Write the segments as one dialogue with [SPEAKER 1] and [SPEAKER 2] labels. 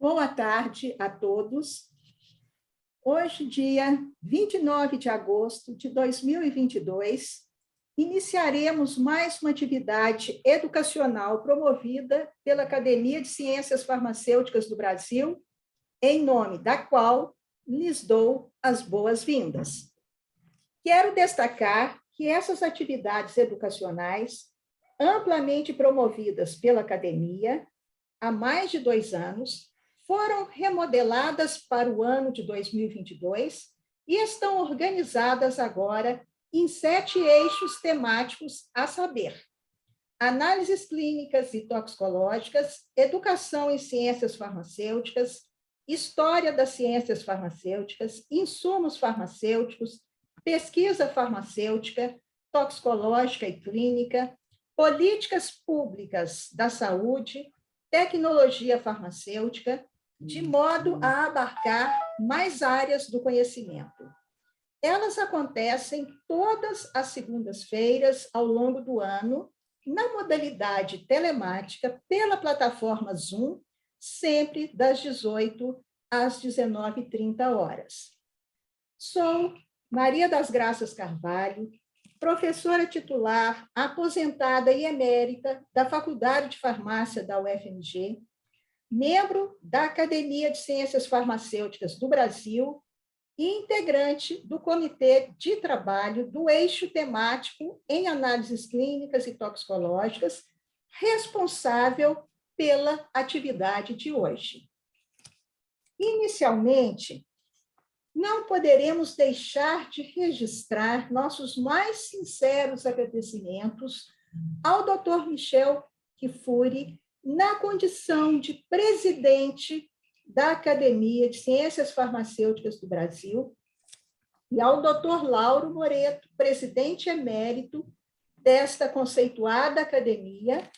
[SPEAKER 1] Boa tarde a todos. Hoje, dia 29 de agosto de 2022, iniciaremos mais uma atividade educacional promovida pela Academia de Ciências Farmacêuticas do Brasil, em nome da qual lhes dou as boas-vindas. Quero destacar que essas atividades educacionais, amplamente promovidas pela Academia há mais de 2 anos, foram remodeladas para o ano de 2022 e estão organizadas agora em 7 eixos temáticos, a saber: análises clínicas e toxicológicas, educação em ciências farmacêuticas, história das ciências farmacêuticas, insumos farmacêuticos, pesquisa farmacêutica, toxicológica e clínica, políticas públicas da saúde, tecnologia farmacêutica, de modo a abarcar mais áreas do conhecimento. Elas acontecem todas as segundas-feiras ao longo do ano, na modalidade telemática, pela plataforma Zoom, sempre das 18 às 19h30. Sou Maria das Graças Carvalho, professora titular, aposentada e emérita da Faculdade de Farmácia da UFMG, membro da Academia de Ciências Farmacêuticas do Brasil e integrante do Comitê de Trabalho do Eixo Temático em Análises Clínicas e Toxicológicas, responsável pela atividade de hoje. Inicialmente, não poderemos deixar de registrar nossos mais sinceros agradecimentos ao Dr. Michel Kifuri, na condição de presidente da Academia de Ciências Farmacêuticas do Brasil, e ao Dr. Lauro Moreto, presidente emérito desta conceituada academia,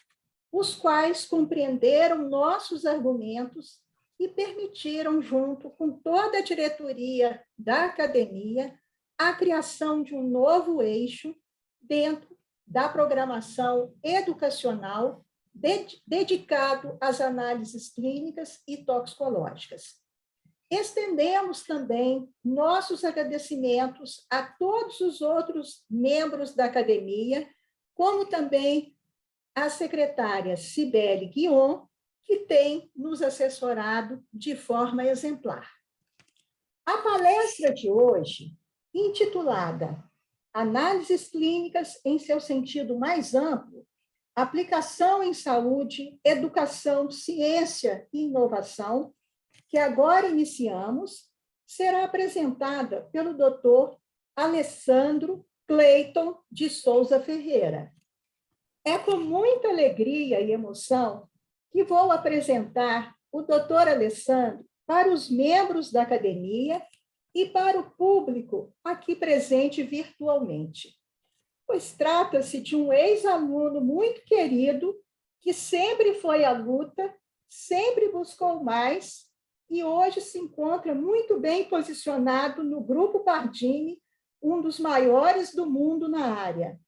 [SPEAKER 1] os quais compreenderam nossos argumentos e permitiram, junto com toda a diretoria da academia, a criação de um novo eixo dentro da programação educacional dedicado às análises clínicas e toxicológicas. Estendemos também nossos agradecimentos a todos os outros membros da academia, como também a secretária Cibele Guion, que tem nos assessorado de forma exemplar. A palestra de hoje, intitulada Análises Clínicas em seu sentido mais amplo, aplicação em saúde, educação, ciência e inovação, que agora iniciamos, será apresentada pelo Dr. Alessandro Cleiton de Souza Ferreira. É com muita alegria e emoção que vou apresentar o Dr. Alessandro para os membros da academia e para o público aqui presente virtualmente, pois trata-se de um ex-aluno muito querido, que sempre foi à luta, sempre buscou mais e hoje se encontra muito bem posicionado no Grupo Pardini, um dos maiores do mundo na área.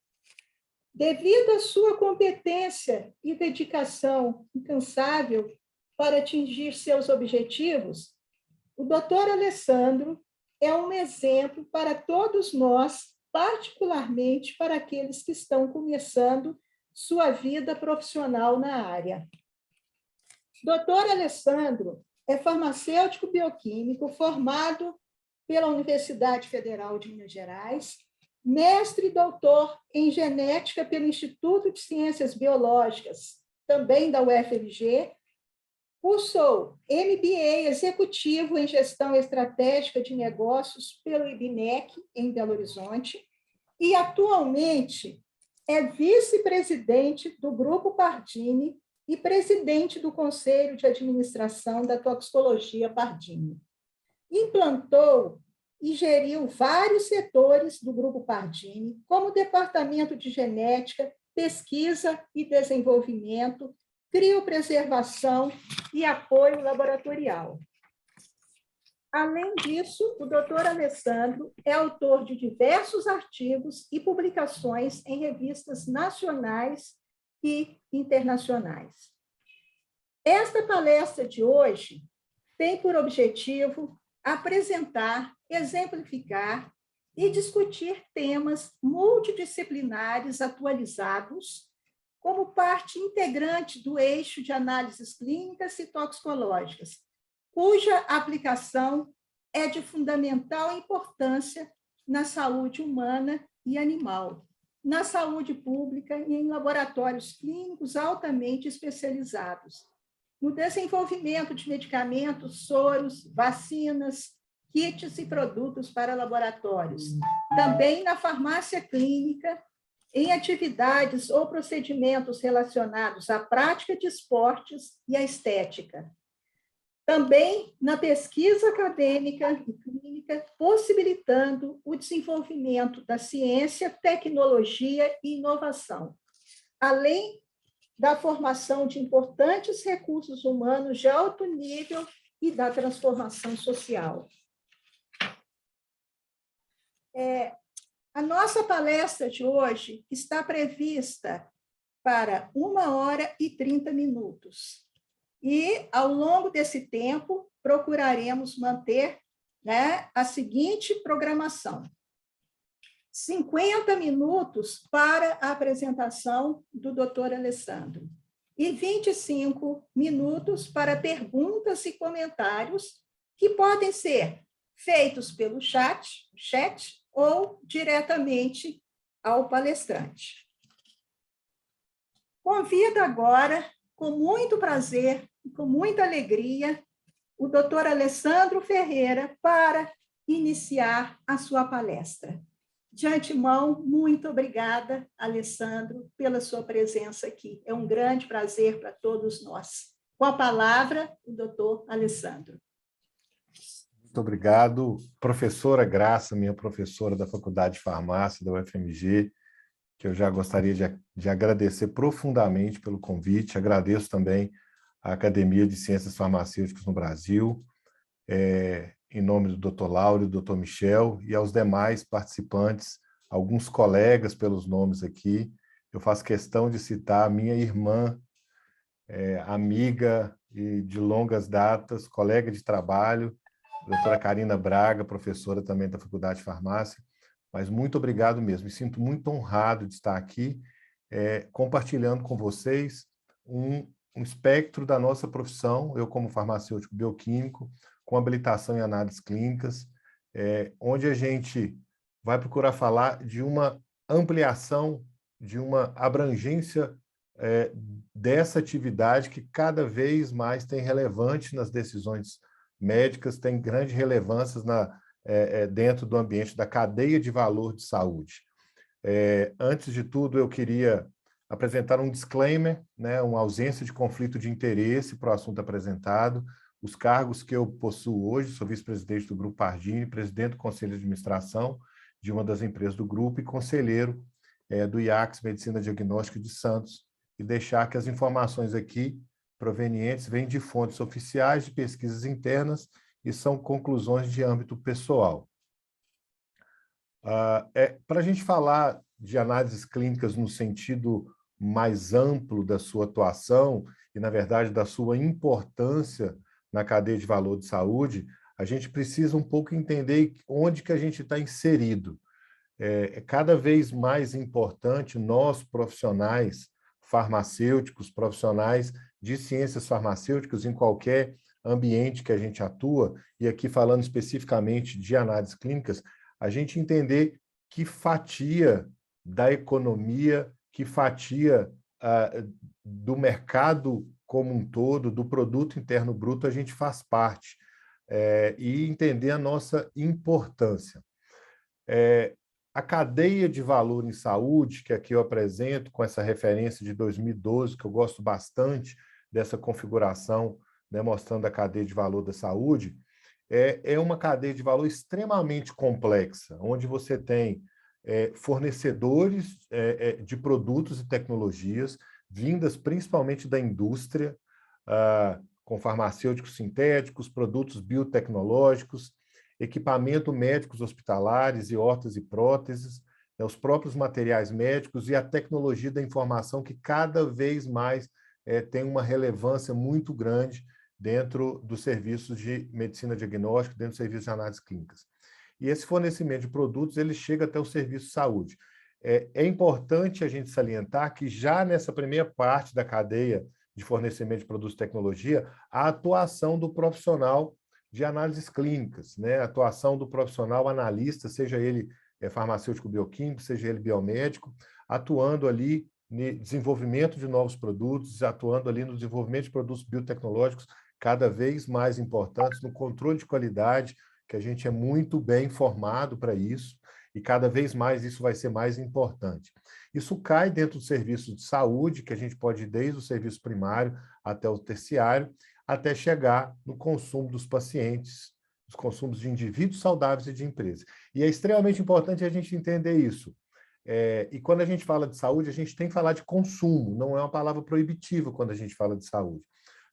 [SPEAKER 1] Devido à sua competência e dedicação incansável para atingir seus objetivos, o Dr. Alessandro é um exemplo para todos nós, particularmente para aqueles que estão começando sua vida profissional na área. Dr. Alessandro é farmacêutico bioquímico formado pela Universidade Federal de Minas Gerais, mestre e doutor em genética pelo Instituto de Ciências Biológicas, também da UFMG, cursou MBA executivo em gestão estratégica de negócios pelo IBMEC, em Belo Horizonte, e atualmente é vice-presidente do Grupo Pardini e presidente do Conselho de Administração da Toxicologia Pardini. Implantou e geriu vários setores do Grupo Pardini, como o Departamento de Genética, Pesquisa e Desenvolvimento, Criopreservação e Apoio Laboratorial. Além disso, o Dr. Alessandro é autor de diversos artigos e publicações em revistas nacionais e internacionais. Esta palestra de hoje tem por objetivo apresentar, exemplificar e discutir temas multidisciplinares atualizados como parte integrante do eixo de análises clínicas e toxicológicas, cuja aplicação é de fundamental importância na saúde humana e animal, na saúde pública e em laboratórios clínicos altamente especializados, no desenvolvimento de medicamentos, soros, vacinas, kits e produtos para laboratórios, também na farmácia clínica, em atividades ou procedimentos relacionados à prática de esportes e à estética. Também na pesquisa acadêmica e clínica, possibilitando o desenvolvimento da ciência, tecnologia e inovação, além da formação de importantes recursos humanos de alto nível e da transformação social. A nossa palestra de hoje está prevista para 1h30. E, ao longo desse tempo, procuraremos manter, né, a seguinte programação: 50 minutos para a apresentação do Dr. Alessandro e 25 minutos para perguntas e comentários que podem ser feitos pelo chat ou diretamente ao palestrante. Convido agora, com muito prazer e com muita alegria, o Dr. Alessandro Ferreira para iniciar a sua palestra. De antemão, muito obrigada, Alessandro, pela sua presença aqui. É um grande prazer para todos nós. Com a palavra, o doutor Alessandro.
[SPEAKER 2] Muito obrigado. Professora Graça, minha professora da Faculdade de Farmácia da UFMG, que eu já gostaria de agradecer profundamente pelo convite. Agradeço também à Academia de Ciências Farmacêuticas no Brasil, em nome do Dr. Lauro e do Dr. Michel, e aos demais participantes, alguns colegas pelos nomes aqui. Eu faço questão de citar a minha irmã, amiga e de longas datas, colega de trabalho, a doutora Karina Braga, professora também da Faculdade de Farmácia, mas muito obrigado mesmo. Me sinto muito honrado de estar aqui, compartilhando com vocês um espectro da nossa profissão, eu como farmacêutico bioquímico, com habilitação em análises clínicas, onde a gente vai procurar falar de uma ampliação, de uma abrangência dessa atividade que cada vez mais tem relevante nas decisões médicas, tem grande relevância dentro do ambiente da cadeia de valor de saúde. Antes de tudo, eu queria apresentar um disclaimer, né, uma ausência de conflito de interesse para o assunto apresentado. Os cargos que eu possuo hoje, sou vice-presidente do Grupo Pardini, presidente do Conselho de Administração de uma das empresas do grupo e conselheiro do IACS Medicina Diagnóstica de Santos, e deixar que as informações aqui provenientes vêm de fontes oficiais de pesquisas internas e são conclusões de âmbito pessoal. Para a gente falar de análises clínicas no sentido mais amplo da sua atuação e, na verdade, da sua importância na cadeia de valor de saúde, a gente precisa um pouco entender onde que a gente está inserido. É cada vez mais importante nós, profissionais farmacêuticos, profissionais de ciências farmacêuticas, em qualquer ambiente que a gente atua, e aqui falando especificamente de análises clínicas, a gente entender que fatia da economia, que fatia do mercado como um todo, do produto interno bruto, a gente faz parte, e entender a nossa importância. A cadeia de valor em saúde, que aqui eu apresento com essa referência de 2012, que eu gosto bastante dessa configuração, né, mostrando a cadeia de valor da saúde, é uma cadeia de valor extremamente complexa, onde você tem fornecedores de produtos e tecnologias, vindas principalmente da indústria, com farmacêuticos sintéticos, produtos biotecnológicos, equipamento médicos hospitalares e órteses e próteses, né, os próprios materiais médicos e a tecnologia da informação que cada vez mais tem uma relevância muito grande dentro dos serviços de medicina diagnóstica, dentro dos serviços de análises clínicas. E esse fornecimento de produtos, ele chega até o serviço de saúde. É importante a gente salientar que já nessa primeira parte da cadeia de fornecimento de produtos de tecnologia, a atuação do profissional de análises clínicas, né? A atuação do profissional analista, seja ele farmacêutico bioquímico, seja ele biomédico, atuando ali no desenvolvimento de novos produtos, atuando ali no desenvolvimento de produtos biotecnológicos cada vez mais importantes, no controle de qualidade, que a gente é muito bem formado para isso, e cada vez mais isso vai ser mais importante. Isso cai dentro do serviço de saúde, que a gente pode ir desde o serviço primário até o terciário, até chegar no consumo dos pacientes, os consumos de indivíduos saudáveis e de empresas. E é extremamente importante a gente entender isso. E quando a gente fala de saúde, a gente tem que falar de consumo, não é uma palavra proibitiva quando a gente fala de saúde.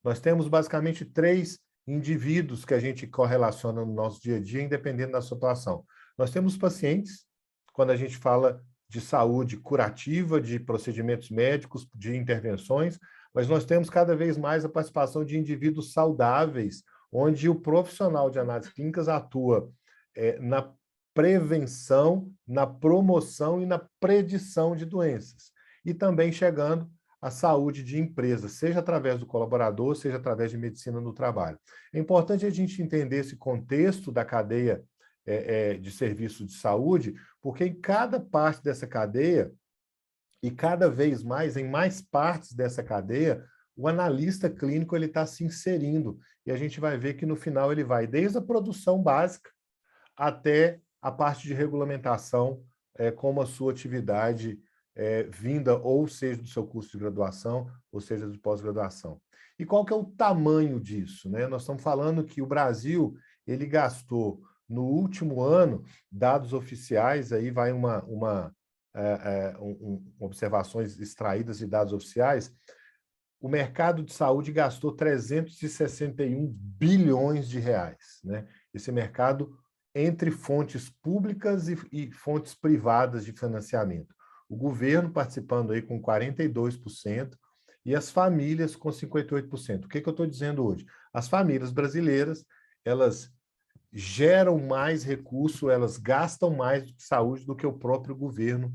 [SPEAKER 2] Nós temos basicamente 3 indivíduos que a gente correlaciona no nosso dia a dia, independente da situação. Nós temos pacientes, quando a gente fala de saúde curativa, de procedimentos médicos, de intervenções, mas nós temos cada vez mais a participação de indivíduos saudáveis, onde o profissional de análises clínicas atua na prevenção, na promoção e na predição de doenças. E também chegando à saúde de empresas, seja através do colaborador, seja através de medicina no trabalho. É importante a gente entender esse contexto da cadeia de serviço de saúde, porque em cada parte dessa cadeia, e cada vez mais, em mais partes dessa cadeia, o analista clínico ele está se inserindo. E a gente vai ver que no final ele vai desde a produção básica até a parte de regulamentação, como a sua atividade vinda, ou seja, do seu curso de graduação, ou seja, de pós-graduação. E qual que é o tamanho disso, né? Nós estamos falando que o Brasil ele gastou, no último ano, dados oficiais, aí vai observações extraídas de dados oficiais, o mercado de saúde gastou 361 bilhões de reais, né? Esse mercado entre fontes públicas e fontes privadas de financiamento. O governo participando aí com 42% e as famílias com 58%. O que eu estou dizendo hoje? As famílias brasileiras, elas geram mais recurso, elas gastam mais de saúde do que o próprio governo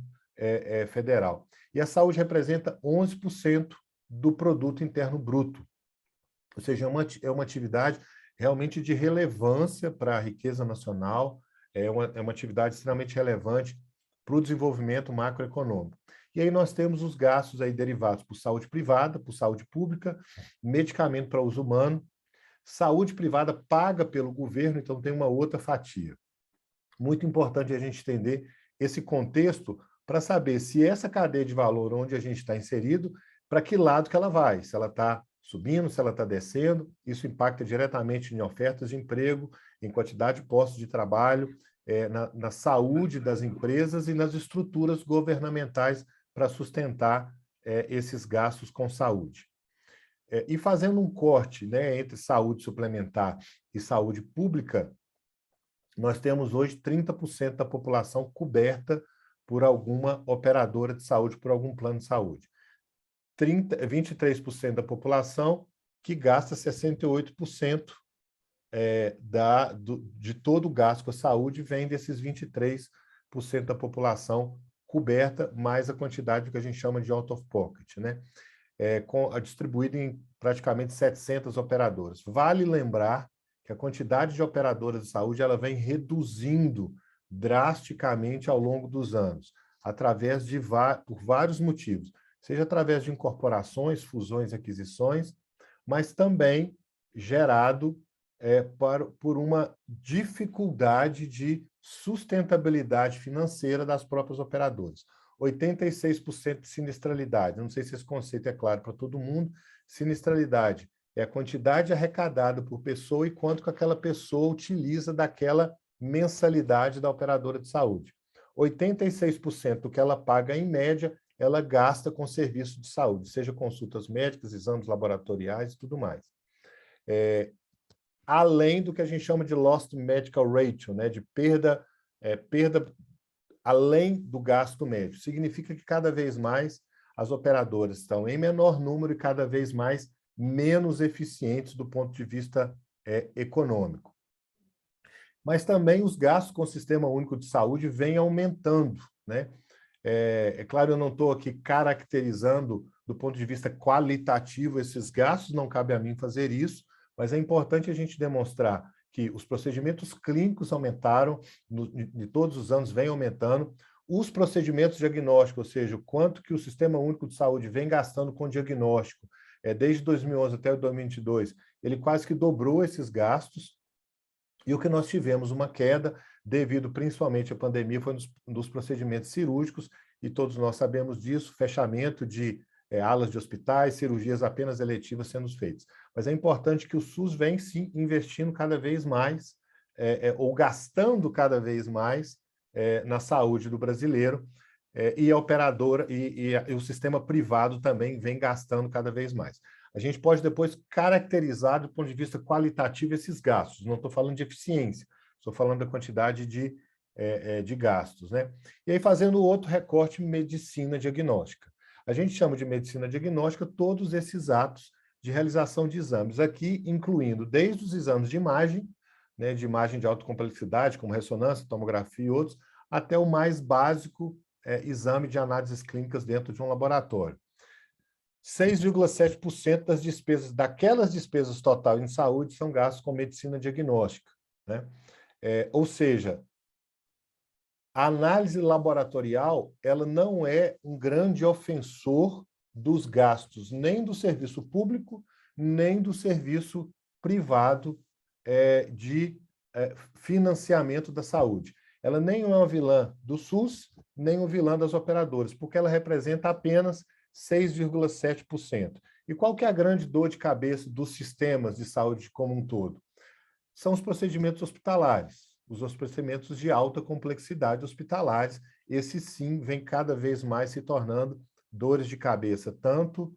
[SPEAKER 2] federal. E a saúde representa 11% do produto interno bruto. Ou seja, é uma atividade realmente de relevância para a riqueza nacional, é uma atividade extremamente relevante para o desenvolvimento macroeconômico. E aí nós temos os gastos aí derivados por saúde privada, por saúde pública, medicamento para uso humano, saúde privada paga pelo governo, então tem uma outra fatia. Muito importante a gente entender esse contexto para saber se essa cadeia de valor onde a gente está inserido, para que lado que ela vai, se ela está subindo, se ela está descendo, isso impacta diretamente em ofertas de emprego, em quantidade de postos de trabalho, na saúde das empresas e nas estruturas governamentais para sustentar esses gastos com saúde. E fazendo um corte, né, entre saúde suplementar e saúde pública, nós temos hoje 30% da população coberta por alguma operadora de saúde, por algum plano de saúde. 23% da população que gasta 68% de todo o gasto com a saúde vem desses 23% da população coberta, mais a quantidade que a gente chama de out of pocket, né? Distribuído em praticamente 700 operadoras. Vale lembrar que a quantidade de operadoras de saúde ela vem reduzindo drasticamente ao longo dos anos, por vários motivos, seja através de incorporações, fusões e aquisições, mas também gerado por uma dificuldade de sustentabilidade financeira das próprias operadoras. 86% de sinistralidade. Não sei se esse conceito é claro para todo mundo. Sinistralidade é a quantidade arrecadada por pessoa e quanto que aquela pessoa utiliza daquela mensalidade da operadora de saúde. 86% do que ela paga, em média, ela gasta com serviço de saúde, seja consultas médicas, exames laboratoriais e tudo mais. Além do que a gente chama de lost medical ratio, né, de perda além do gasto médio. Significa que cada vez mais as operadoras estão em menor número e cada vez mais menos eficientes do ponto de vista econômico. Mas também os gastos com o Sistema Único de Saúde vêm aumentando, né? É claro, eu não estou aqui caracterizando do ponto de vista qualitativo esses gastos, não cabe a mim fazer isso, mas é importante a gente demonstrar que os procedimentos clínicos aumentaram, de todos os anos vem aumentando, os procedimentos diagnósticos, ou seja, o quanto que o Sistema Único de Saúde vem gastando com diagnóstico, desde 2011 até 2022, ele quase que dobrou esses gastos, e o que nós tivemos uma queda, devido principalmente à pandemia, foi dos procedimentos cirúrgicos, e todos nós sabemos disso, fechamento de alas de hospitais, cirurgias apenas eletivas sendo feitas. Mas é importante que o SUS vem, sim, investindo cada vez mais, ou gastando cada vez mais na saúde do brasileiro, e a operadora e o sistema privado também vem gastando cada vez mais. A gente pode depois caracterizar do ponto de vista qualitativo esses gastos. Não estou falando de eficiência, estou falando da quantidade de gastos, né? E aí, fazendo outro recorte, medicina diagnóstica. A gente chama de medicina diagnóstica todos esses atos de realização de exames, aqui incluindo desde os exames de imagem, né, de imagem de alta complexidade, como ressonância, tomografia e outros, até o mais básico exame de análises clínicas dentro de um laboratório. 6,7% das despesas, daquelas despesas totais em saúde, são gastos com medicina diagnóstica, né? Ou seja, a análise laboratorial, ela não é um grande ofensor dos gastos, nem do serviço público, nem do serviço privado de financiamento da saúde. Ela nem é uma vilã do SUS, nem uma vilã das operadoras, porque ela representa apenas 6,7%. E qual que é a grande dor de cabeça dos sistemas de saúde como um todo? São os procedimentos hospitalares, os procedimentos de alta complexidade hospitalares. Esse sim vem cada vez mais se tornando dores de cabeça, tanto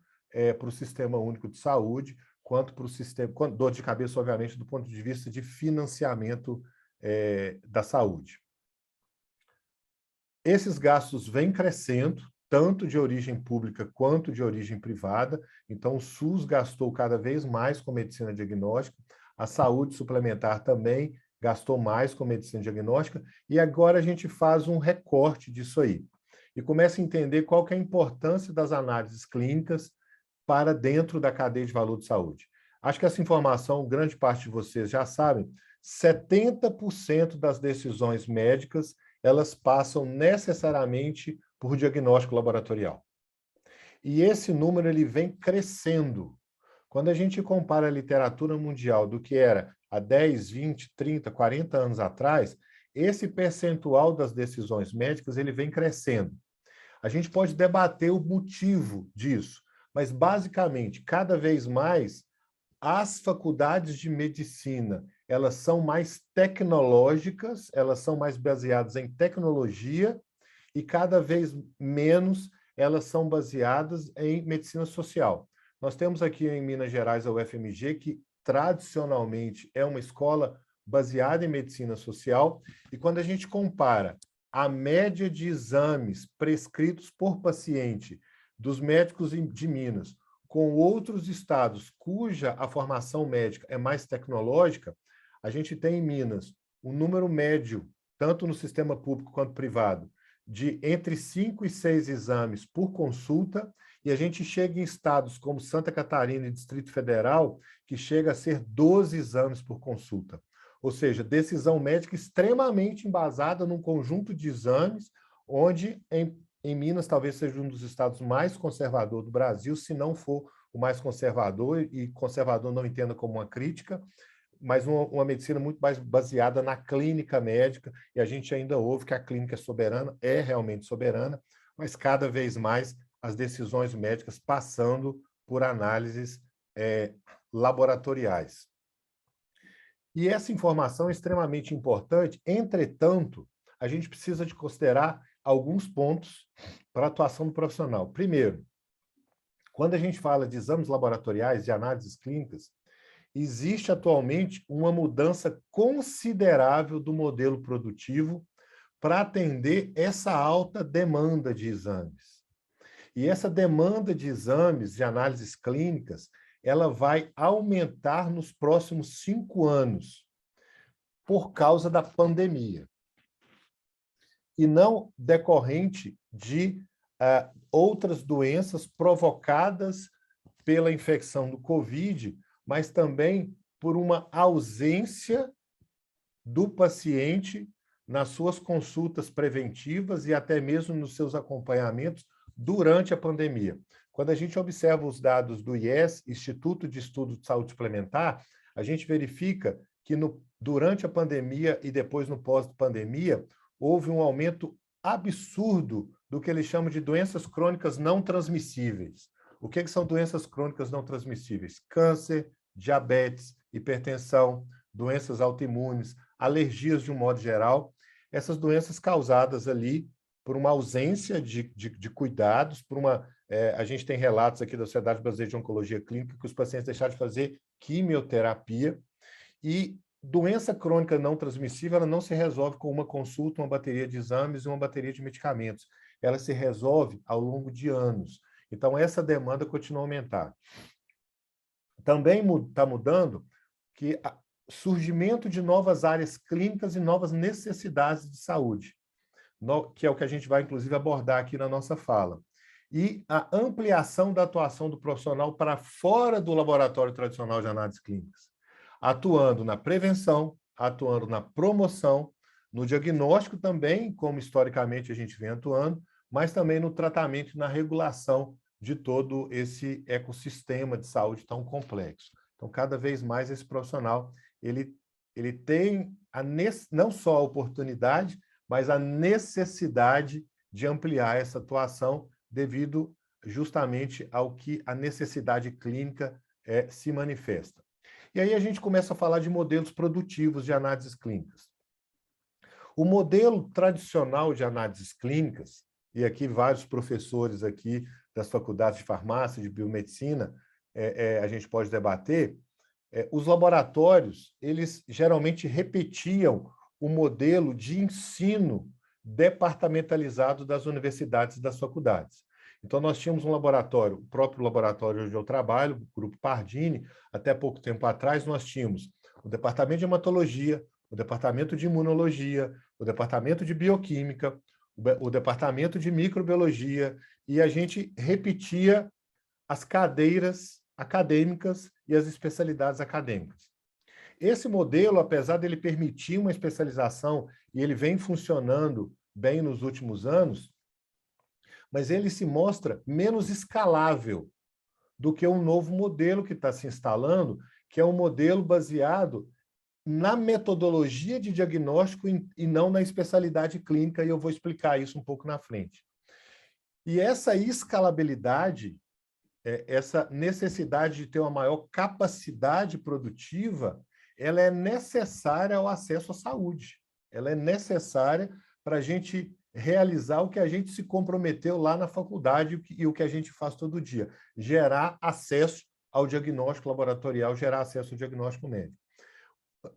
[SPEAKER 2] para o Sistema Único de Saúde, quanto para o sistema, dor de cabeça, obviamente, do ponto de vista de financiamento da saúde. Esses gastos vêm crescendo, tanto de origem pública quanto de origem privada. Então, o SUS gastou cada vez mais com medicina diagnóstica, a saúde suplementar também gastou mais com medicina diagnóstica, e agora a gente faz um recorte disso aí. E começa a entender qual que é a importância das análises clínicas para dentro da cadeia de valor de saúde. Acho que essa informação, grande parte de vocês já sabem, 70% das decisões médicas, elas passam necessariamente por diagnóstico laboratorial. E esse número ele vem crescendo. Quando a gente compara a literatura mundial do que era há 10, 20, 30, 40 anos atrás, esse percentual das decisões médicas ele vem crescendo. A gente pode debater o motivo disso, mas basicamente, cada vez mais, as faculdades de medicina, elas são mais tecnológicas, elas são mais baseadas em tecnologia e cada vez menos elas são baseadas em medicina social. Nós temos aqui em Minas Gerais a UFMG, que tradicionalmente é uma escola baseada em medicina social, e quando a gente compara a média de exames prescritos por paciente dos médicos de Minas com outros estados cuja a formação médica é mais tecnológica, a gente tem em Minas um número médio, tanto no sistema público quanto privado, de entre 5 e 6 exames por consulta, e a gente chega em estados como Santa Catarina e Distrito Federal, que chega a ser 12 exames por consulta. Ou seja, decisão médica extremamente embasada num conjunto de exames, onde em Minas talvez seja um dos estados mais conservadores do Brasil, se não for o mais conservador, e conservador não entenda como uma crítica, mas uma medicina muito mais baseada na clínica médica, e a gente ainda ouve que a clínica é soberana, é realmente soberana, mas cada vez mais as decisões médicas passando por análises laboratoriais. E essa informação é extremamente importante, entretanto, a gente precisa de considerar alguns pontos para a atuação do profissional. Primeiro, quando a gente fala de exames laboratoriais, de análises clínicas, existe atualmente uma mudança considerável do modelo produtivo para atender essa alta demanda de exames. E essa demanda de exames, de análises clínicas, ela vai aumentar nos próximos 5 anos, por causa da pandemia, e não decorrente de outras doenças provocadas pela infecção do Covid, mas também por uma ausência do paciente nas suas consultas preventivas e até mesmo nos seus acompanhamentos durante a pandemia. Quando a gente observa os dados do IES, Instituto de Estudo de Saúde Suplementar, a gente verifica que durante a pandemia e depois no pós-pandemia, houve um aumento absurdo do que eles chamam de doenças crônicas não transmissíveis. O que são doenças crônicas não transmissíveis? Câncer, diabetes, hipertensão, doenças autoimunes, alergias de um modo geral. Essas doenças causadas ali por uma ausência de cuidados, a gente tem relatos aqui da Sociedade Brasileira de Oncologia Clínica que os pacientes deixaram de fazer quimioterapia, e doença crônica não transmissível ela não se resolve com uma consulta, uma bateria de exames e uma bateria de medicamentos. Ela se resolve ao longo de anos. Então, essa demanda continua a aumentar. Também está mudando que surgimento de novas áreas clínicas e novas necessidades de saúde, que é o que a gente vai, inclusive, abordar aqui na nossa fala. E a ampliação da atuação do profissional para fora do laboratório tradicional de análises clínicas, atuando na prevenção, atuando na promoção, no diagnóstico também, como historicamente a gente vem atuando, mas também no tratamento e na regulação de todo esse ecossistema de saúde tão complexo. Então, cada vez mais esse profissional ele tem não só a oportunidade, mas a necessidade de ampliar essa atuação devido justamente ao que a necessidade clínica se manifesta. E aí a gente começa a falar de modelos produtivos de análises clínicas. O modelo tradicional de análises clínicas, e aqui vários professores aqui das faculdades de farmácia, de biomedicina, a gente pode debater, os laboratórios, eles geralmente repetiam o modelo de ensino departamentalizado das universidades e das faculdades. Então, nós tínhamos um laboratório, o próprio laboratório onde eu trabalho, o Grupo Pardini, até pouco tempo atrás, nós tínhamos o departamento de hematologia, o departamento de imunologia, o departamento de bioquímica, o departamento de microbiologia, e a gente repetia as cadeiras acadêmicas e as especialidades acadêmicas. Esse modelo, apesar dele permitir uma especialização, e ele vem funcionando bem nos últimos anos, mas ele se mostra menos escalável do que um novo modelo que está se instalando, que é um modelo baseado na metodologia de diagnóstico e não na especialidade clínica, e eu vou explicar isso um pouco na frente. E essa escalabilidade, essa necessidade de ter uma maior capacidade produtiva, ela é necessária ao acesso à saúde. Ela é necessária para a gente realizar o que a gente se comprometeu lá na faculdade e o que a gente faz todo dia, gerar acesso ao diagnóstico laboratorial, gerar acesso ao diagnóstico médico.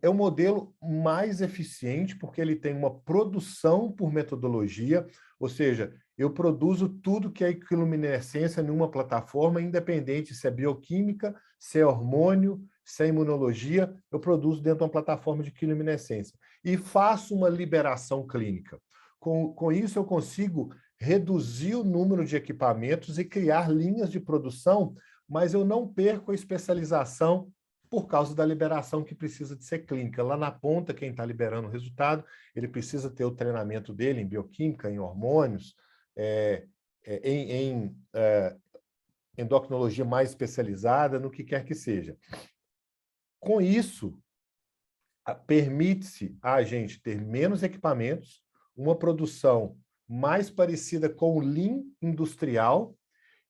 [SPEAKER 2] É o modelo mais eficiente porque ele tem uma produção por metodologia, ou seja, eu produzo tudo que é quiluminescência numa plataforma, independente se é bioquímica, se é hormônio, se é imunologia, eu produzo dentro de uma plataforma de quiluminescência. E faço uma liberação clínica. Com isso, eu consigo reduzir o número de equipamentos e criar linhas de produção, mas eu não perco a especialização por causa da liberação que precisa de ser clínica. Lá na ponta, quem está liberando o resultado, ele precisa ter o treinamento dele em bioquímica, em hormônios, em endocrinologia mais especializada, no que quer que seja. Com isso, permite-se a gente ter menos equipamentos, uma produção mais parecida com o Lean industrial,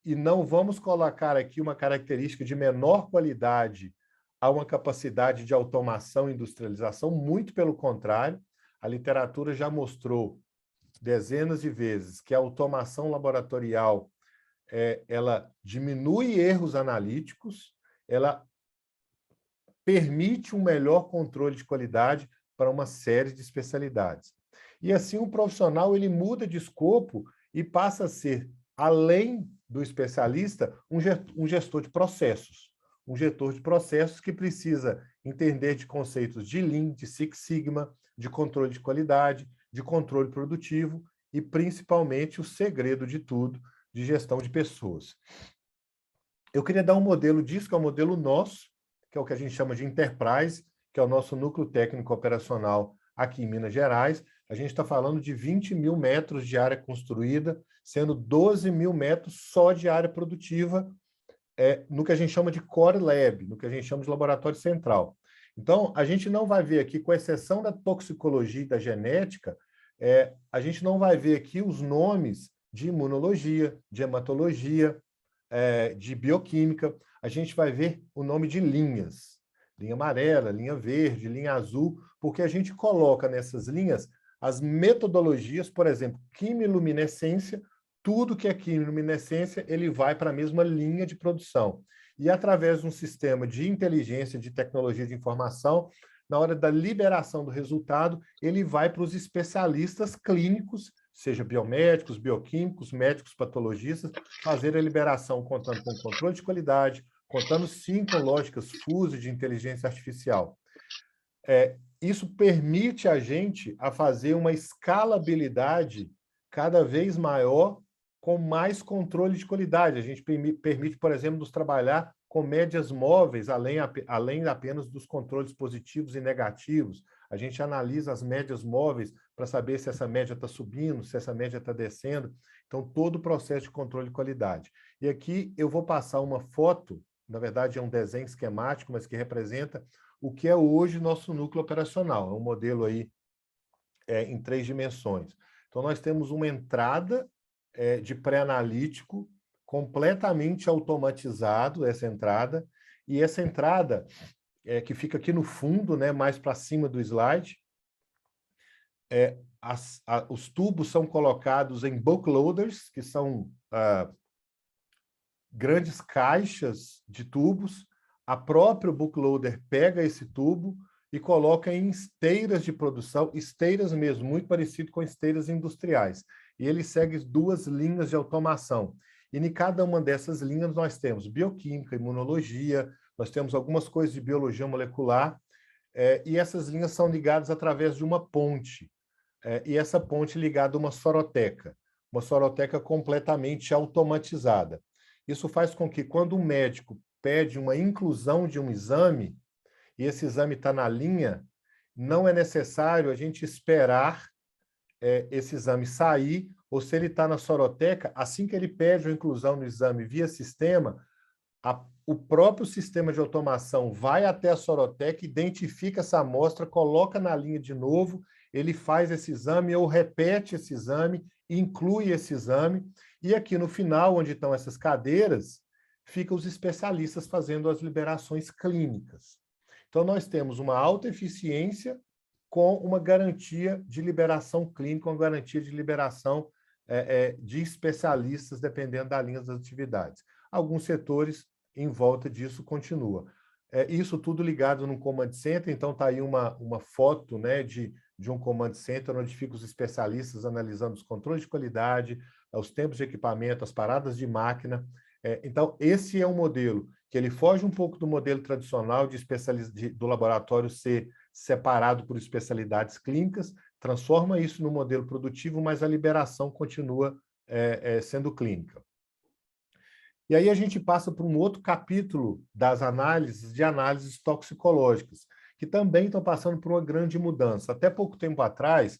[SPEAKER 2] e não vamos colocar aqui uma característica de menor qualidade a uma capacidade de automação e industrialização, muito pelo contrário, a literatura já mostrou dezenas de vezes que a automação laboratorial ela diminui erros analíticos, ela permite um melhor controle de qualidade para uma série de especialidades. E assim o profissional ele muda de escopo e passa a ser, além do especialista, um gestor de processos, um gestor de processos que precisa entender de conceitos de Lean, de Six Sigma, de controle de qualidade, de controle produtivo e, principalmente, o segredo de tudo, de gestão de pessoas. Eu queria dar um modelo disso, que é o modelo nosso, que é o que a gente chama de Enterprise, que é o nosso núcleo técnico operacional aqui em Minas Gerais. A gente está falando de 20 mil metros de área construída, sendo 12 mil metros só de área produtiva, no que a gente chama de Core Lab, no que a gente chama de laboratório central. Então, a gente não vai ver aqui, com exceção da toxicologia e da genética, a gente não vai ver aqui os nomes de imunologia, de hematologia, de bioquímica. A gente vai ver o nome de linhas, linha amarela, linha verde, linha azul, porque a gente coloca nessas linhas as metodologias, por exemplo, quimiluminescência. Tudo que é quimiluminescência, ele vai para a mesma linha de produção. E através de um sistema de inteligência, de tecnologia de informação, na hora da liberação do resultado, ele vai para os especialistas clínicos, seja biomédicos, bioquímicos, médicos, patologistas, fazer a liberação contando com controle de qualidade, contando sim com lógicas FUSE de inteligência artificial. Isso permite a gente a fazer uma escalabilidade cada vez maior, com mais controle de qualidade. A gente permite, por exemplo, nos trabalhar com médias móveis, além apenas dos controles positivos e negativos. A gente analisa as médias móveis para saber se essa média está subindo, se essa média está descendo. Então, todo o processo de controle de qualidade. E aqui eu vou passar uma foto, na verdade é um desenho esquemático, mas que representa o que é hoje nosso núcleo operacional. É um modelo aí em 3 dimensões. Então, nós temos uma entrada de pré-analítico completamente automatizado, essa entrada, e essa entrada que fica aqui no fundo, né, mais para cima do slide, os tubos são colocados em bulk loaders, que são grandes caixas de tubos. A própria bulk loader pega esse tubo e coloca em esteiras de produção, esteiras mesmo, muito parecido com esteiras industriais. E ele segue 2 linhas de automação. E em cada uma dessas linhas nós temos bioquímica, imunologia, nós temos algumas coisas de biologia molecular, e essas linhas são ligadas através de uma ponte. E essa ponte ligada a uma soroteca completamente automatizada. Isso faz com que, quando um médico pede uma inclusão de um exame, e esse exame está na linha, não é necessário a gente esperar esse exame sair, ou se ele está na soroteca, assim que ele pede a inclusão no exame via sistema, o próprio sistema de automação vai até a soroteca, identifica essa amostra, coloca na linha de novo, ele faz esse exame ou repete esse exame, inclui esse exame, e aqui no final, onde estão essas cadeiras, ficam os especialistas fazendo as liberações clínicas. Então, nós temos uma alta eficiência com uma garantia de liberação clínica, uma garantia de liberação de especialistas, dependendo da linha das atividades. Alguns setores, em volta disso, continuam. Isso tudo ligado num command center, então está aí uma foto, né, de um command center, onde ficam os especialistas analisando os controles de qualidade, os tempos de equipamento, as paradas de máquina. Então, esse é um modelo que ele foge um pouco do modelo tradicional do laboratório ser separado por especialidades clínicas, transforma isso no modelo produtivo, mas a liberação continua sendo clínica. E aí a gente passa para um outro capítulo das análises toxicológicas, que também estão passando por uma grande mudança. Até pouco tempo atrás,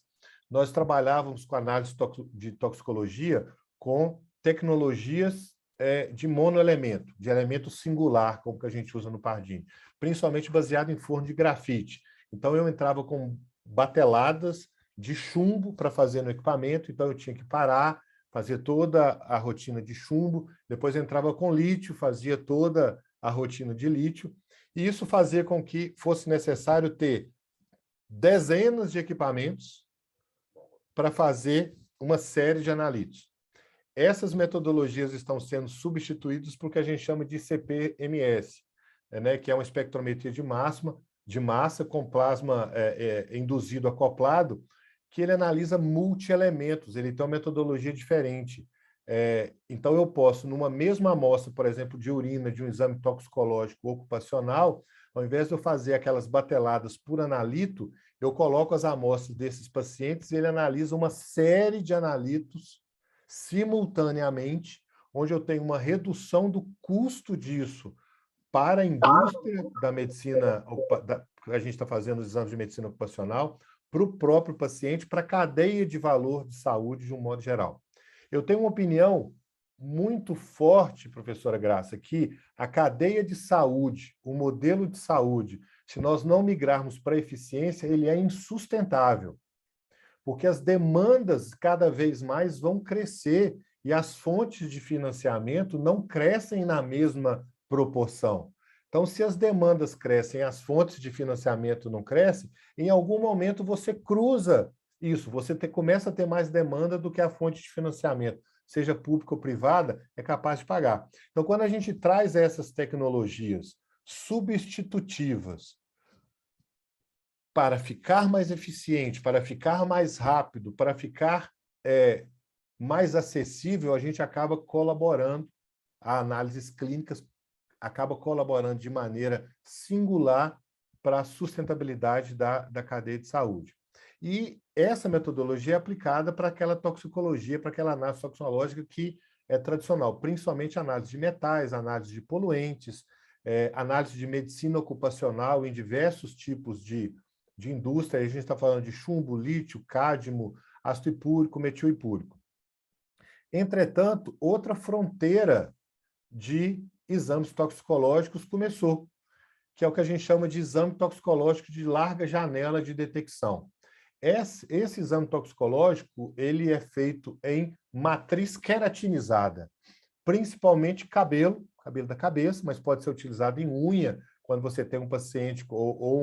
[SPEAKER 2] nós trabalhávamos com análise de toxicologia com tecnologias de monoelemento, de elemento singular, como que a gente usa no Pardini, principalmente baseado em forno de grafite. Então, eu entrava com bateladas de chumbo para fazer no equipamento, então eu tinha que parar, fazer toda a rotina de chumbo, depois entrava com lítio, fazia toda a rotina de lítio, e isso fazia com que fosse necessário ter dezenas de equipamentos para fazer uma série de analíticos. Essas metodologias estão sendo substituídas por o que a gente chama de CPMS, né, que é uma espectrometria de massa com plasma induzido acoplado, que ele analisa multi-elementos, ele tem uma metodologia diferente. Então, eu posso, numa mesma amostra, por exemplo, de urina, de um exame toxicológico ocupacional, ao invés de eu fazer aquelas bateladas por analito, eu coloco as amostras desses pacientes e ele analisa uma série de analitos simultaneamente, onde eu tenho uma redução do custo disso para a indústria da medicina, que a gente está fazendo os exames de medicina ocupacional, para o próprio paciente, para a cadeia de valor de saúde de um modo geral. Eu tenho uma opinião muito forte, professora Graça, que a cadeia de saúde, o modelo de saúde, se nós não migrarmos para a eficiência, ele é insustentável, porque as demandas cada vez mais vão crescer e as fontes de financiamento não crescem na mesma proporção. Então, se as demandas crescem e as fontes de financiamento não crescem, em algum momento você cruza isso, você começa a ter mais demanda do que a fonte de financiamento, seja pública ou privada, é capaz de pagar. Então, quando a gente traz essas tecnologias substitutivas para ficar mais eficiente, para ficar mais rápido, para ficar mais acessível, a gente acaba colaborando, a análises clínicas acaba colaborando de maneira singular para a sustentabilidade da cadeia de saúde. E essa metodologia é aplicada para aquela toxicologia, para aquela análise toxicológica que é tradicional, principalmente análise de metais, análise de poluentes, análise de medicina ocupacional em diversos tipos de indústria. A gente está falando de chumbo, lítio, cádmio, ácido hipúrico, metil hipúrico. Entretanto, outra fronteira de exames toxicológicos começou, que é o que a gente chama de exame toxicológico de larga janela de detecção. Esse exame toxicológico ele é feito em matriz queratinizada, principalmente cabelo da cabeça, mas pode ser utilizado em unha, quando você tem um paciente ou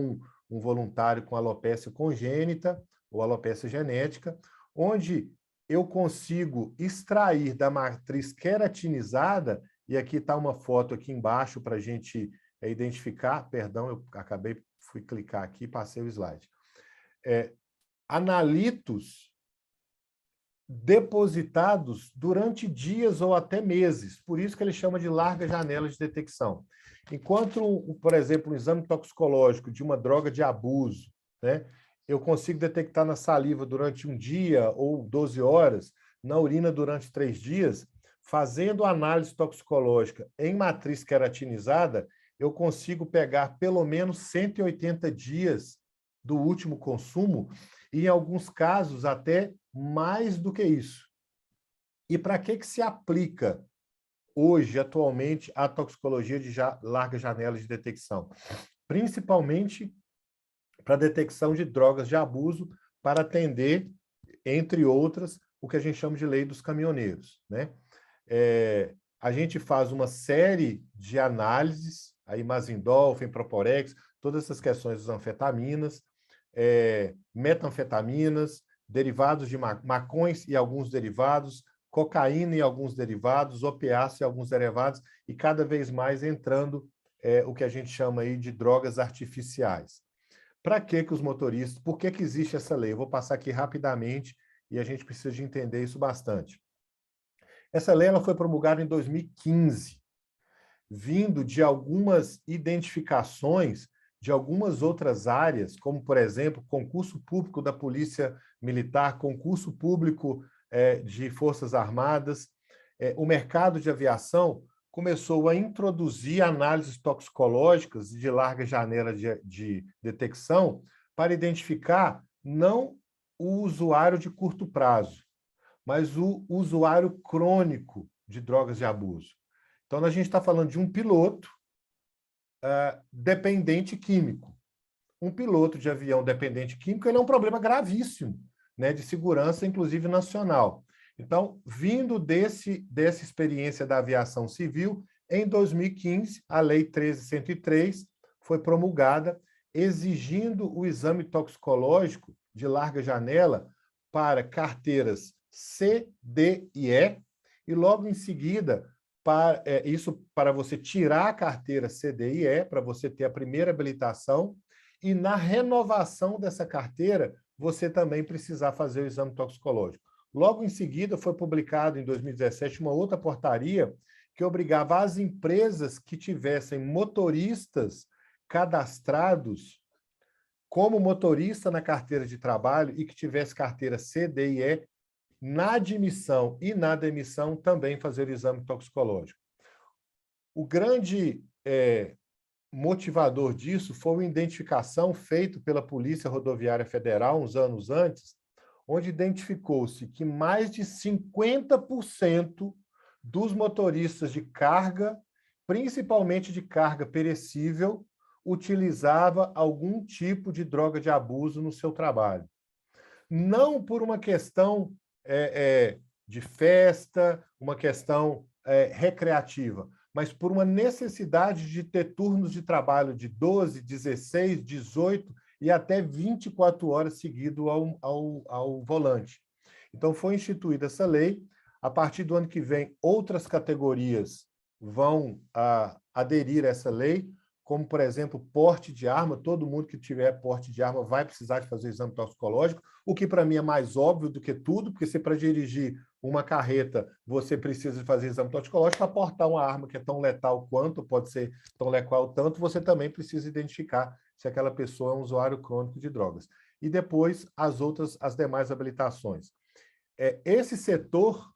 [SPEAKER 2] um voluntário com alopécia congênita ou alopécia genética, onde eu consigo extrair da matriz queratinizada, e aqui está uma foto aqui embaixo para a gente identificar, perdão, eu fui clicar aqui e passei o slide. Analitos depositados durante dias ou até meses, por isso que ele chama de larga janela de detecção. Enquanto, por exemplo, um exame toxicológico de uma droga de abuso, né, eu consigo detectar na saliva durante um dia ou 12 horas, na urina durante 3 dias, fazendo análise toxicológica em matriz queratinizada, eu consigo pegar pelo menos 180 dias do último consumo e, em alguns casos, até mais do que isso. E para que se aplica hoje, atualmente, a toxicologia de larga janela de detecção? Principalmente para detecção de drogas de abuso, para atender, entre outras, o que a gente chama de lei dos caminhoneiros, né? A gente faz uma série de análises, aí Mazindol, Fenproporex, todas essas questões das anfetaminas, metanfetaminas, derivados de macões e alguns derivados, cocaína e alguns derivados, opiáceo e alguns derivados, e cada vez mais entrando o que a gente chama aí de drogas artificiais. Para que os motoristas, por que existe essa lei? Eu vou passar aqui rapidamente e a gente precisa de entender isso bastante. Essa lei ela foi promulgada em 2015, vindo de algumas identificações de algumas outras áreas, como, por exemplo, concurso público da Polícia Militar, concurso público de Forças Armadas. O mercado de aviação começou a introduzir análises toxicológicas de larga janela de detecção para identificar não o usuário de curto prazo, mas o usuário crônico de drogas de abuso. Então, a gente está falando de um piloto dependente químico. Um piloto de avião dependente químico ele é um problema gravíssimo, né, de segurança, inclusive nacional. Então, vindo dessa experiência da aviação civil, em 2015, a Lei 13.103 foi promulgada, exigindo o exame toxicológico de larga janela para carteiras C, D e E, e logo em seguida, isso para você tirar a carteira C, D e E, para você ter a primeira habilitação, e na renovação dessa carteira, você também precisar fazer o exame toxicológico. Logo em seguida, foi publicado, em 2017, uma outra portaria que obrigava as empresas que tivessem motoristas cadastrados como motorista na carteira de trabalho e que tivesse carteira C, D e E, na admissão e na demissão, também fazer o exame toxicológico. O grande motivador disso foi uma identificação feita pela Polícia Rodoviária Federal, uns anos antes, onde identificou-se que mais de 50% dos motoristas de carga, principalmente de carga perecível, utilizava algum tipo de droga de abuso no seu trabalho. Não por uma questão de festa, uma questão recreativa, mas por uma necessidade de ter turnos de trabalho de 12, 16, 18 e até 24 horas seguido ao volante. Então, foi instituída essa lei. A partir do ano que vem, outras categorias vão aderir a essa lei, como, por exemplo, porte de arma. Todo mundo que tiver porte de arma vai precisar de fazer exame toxicológico, o que para mim é mais óbvio do que tudo, porque se para dirigir uma carreta você precisa de fazer exame toxicológico, para portar uma arma que é tão letal quanto, pode ser tão letal tanto, você também precisa identificar se aquela pessoa é um usuário crônico de drogas. E depois as demais habilitações. Esse setor,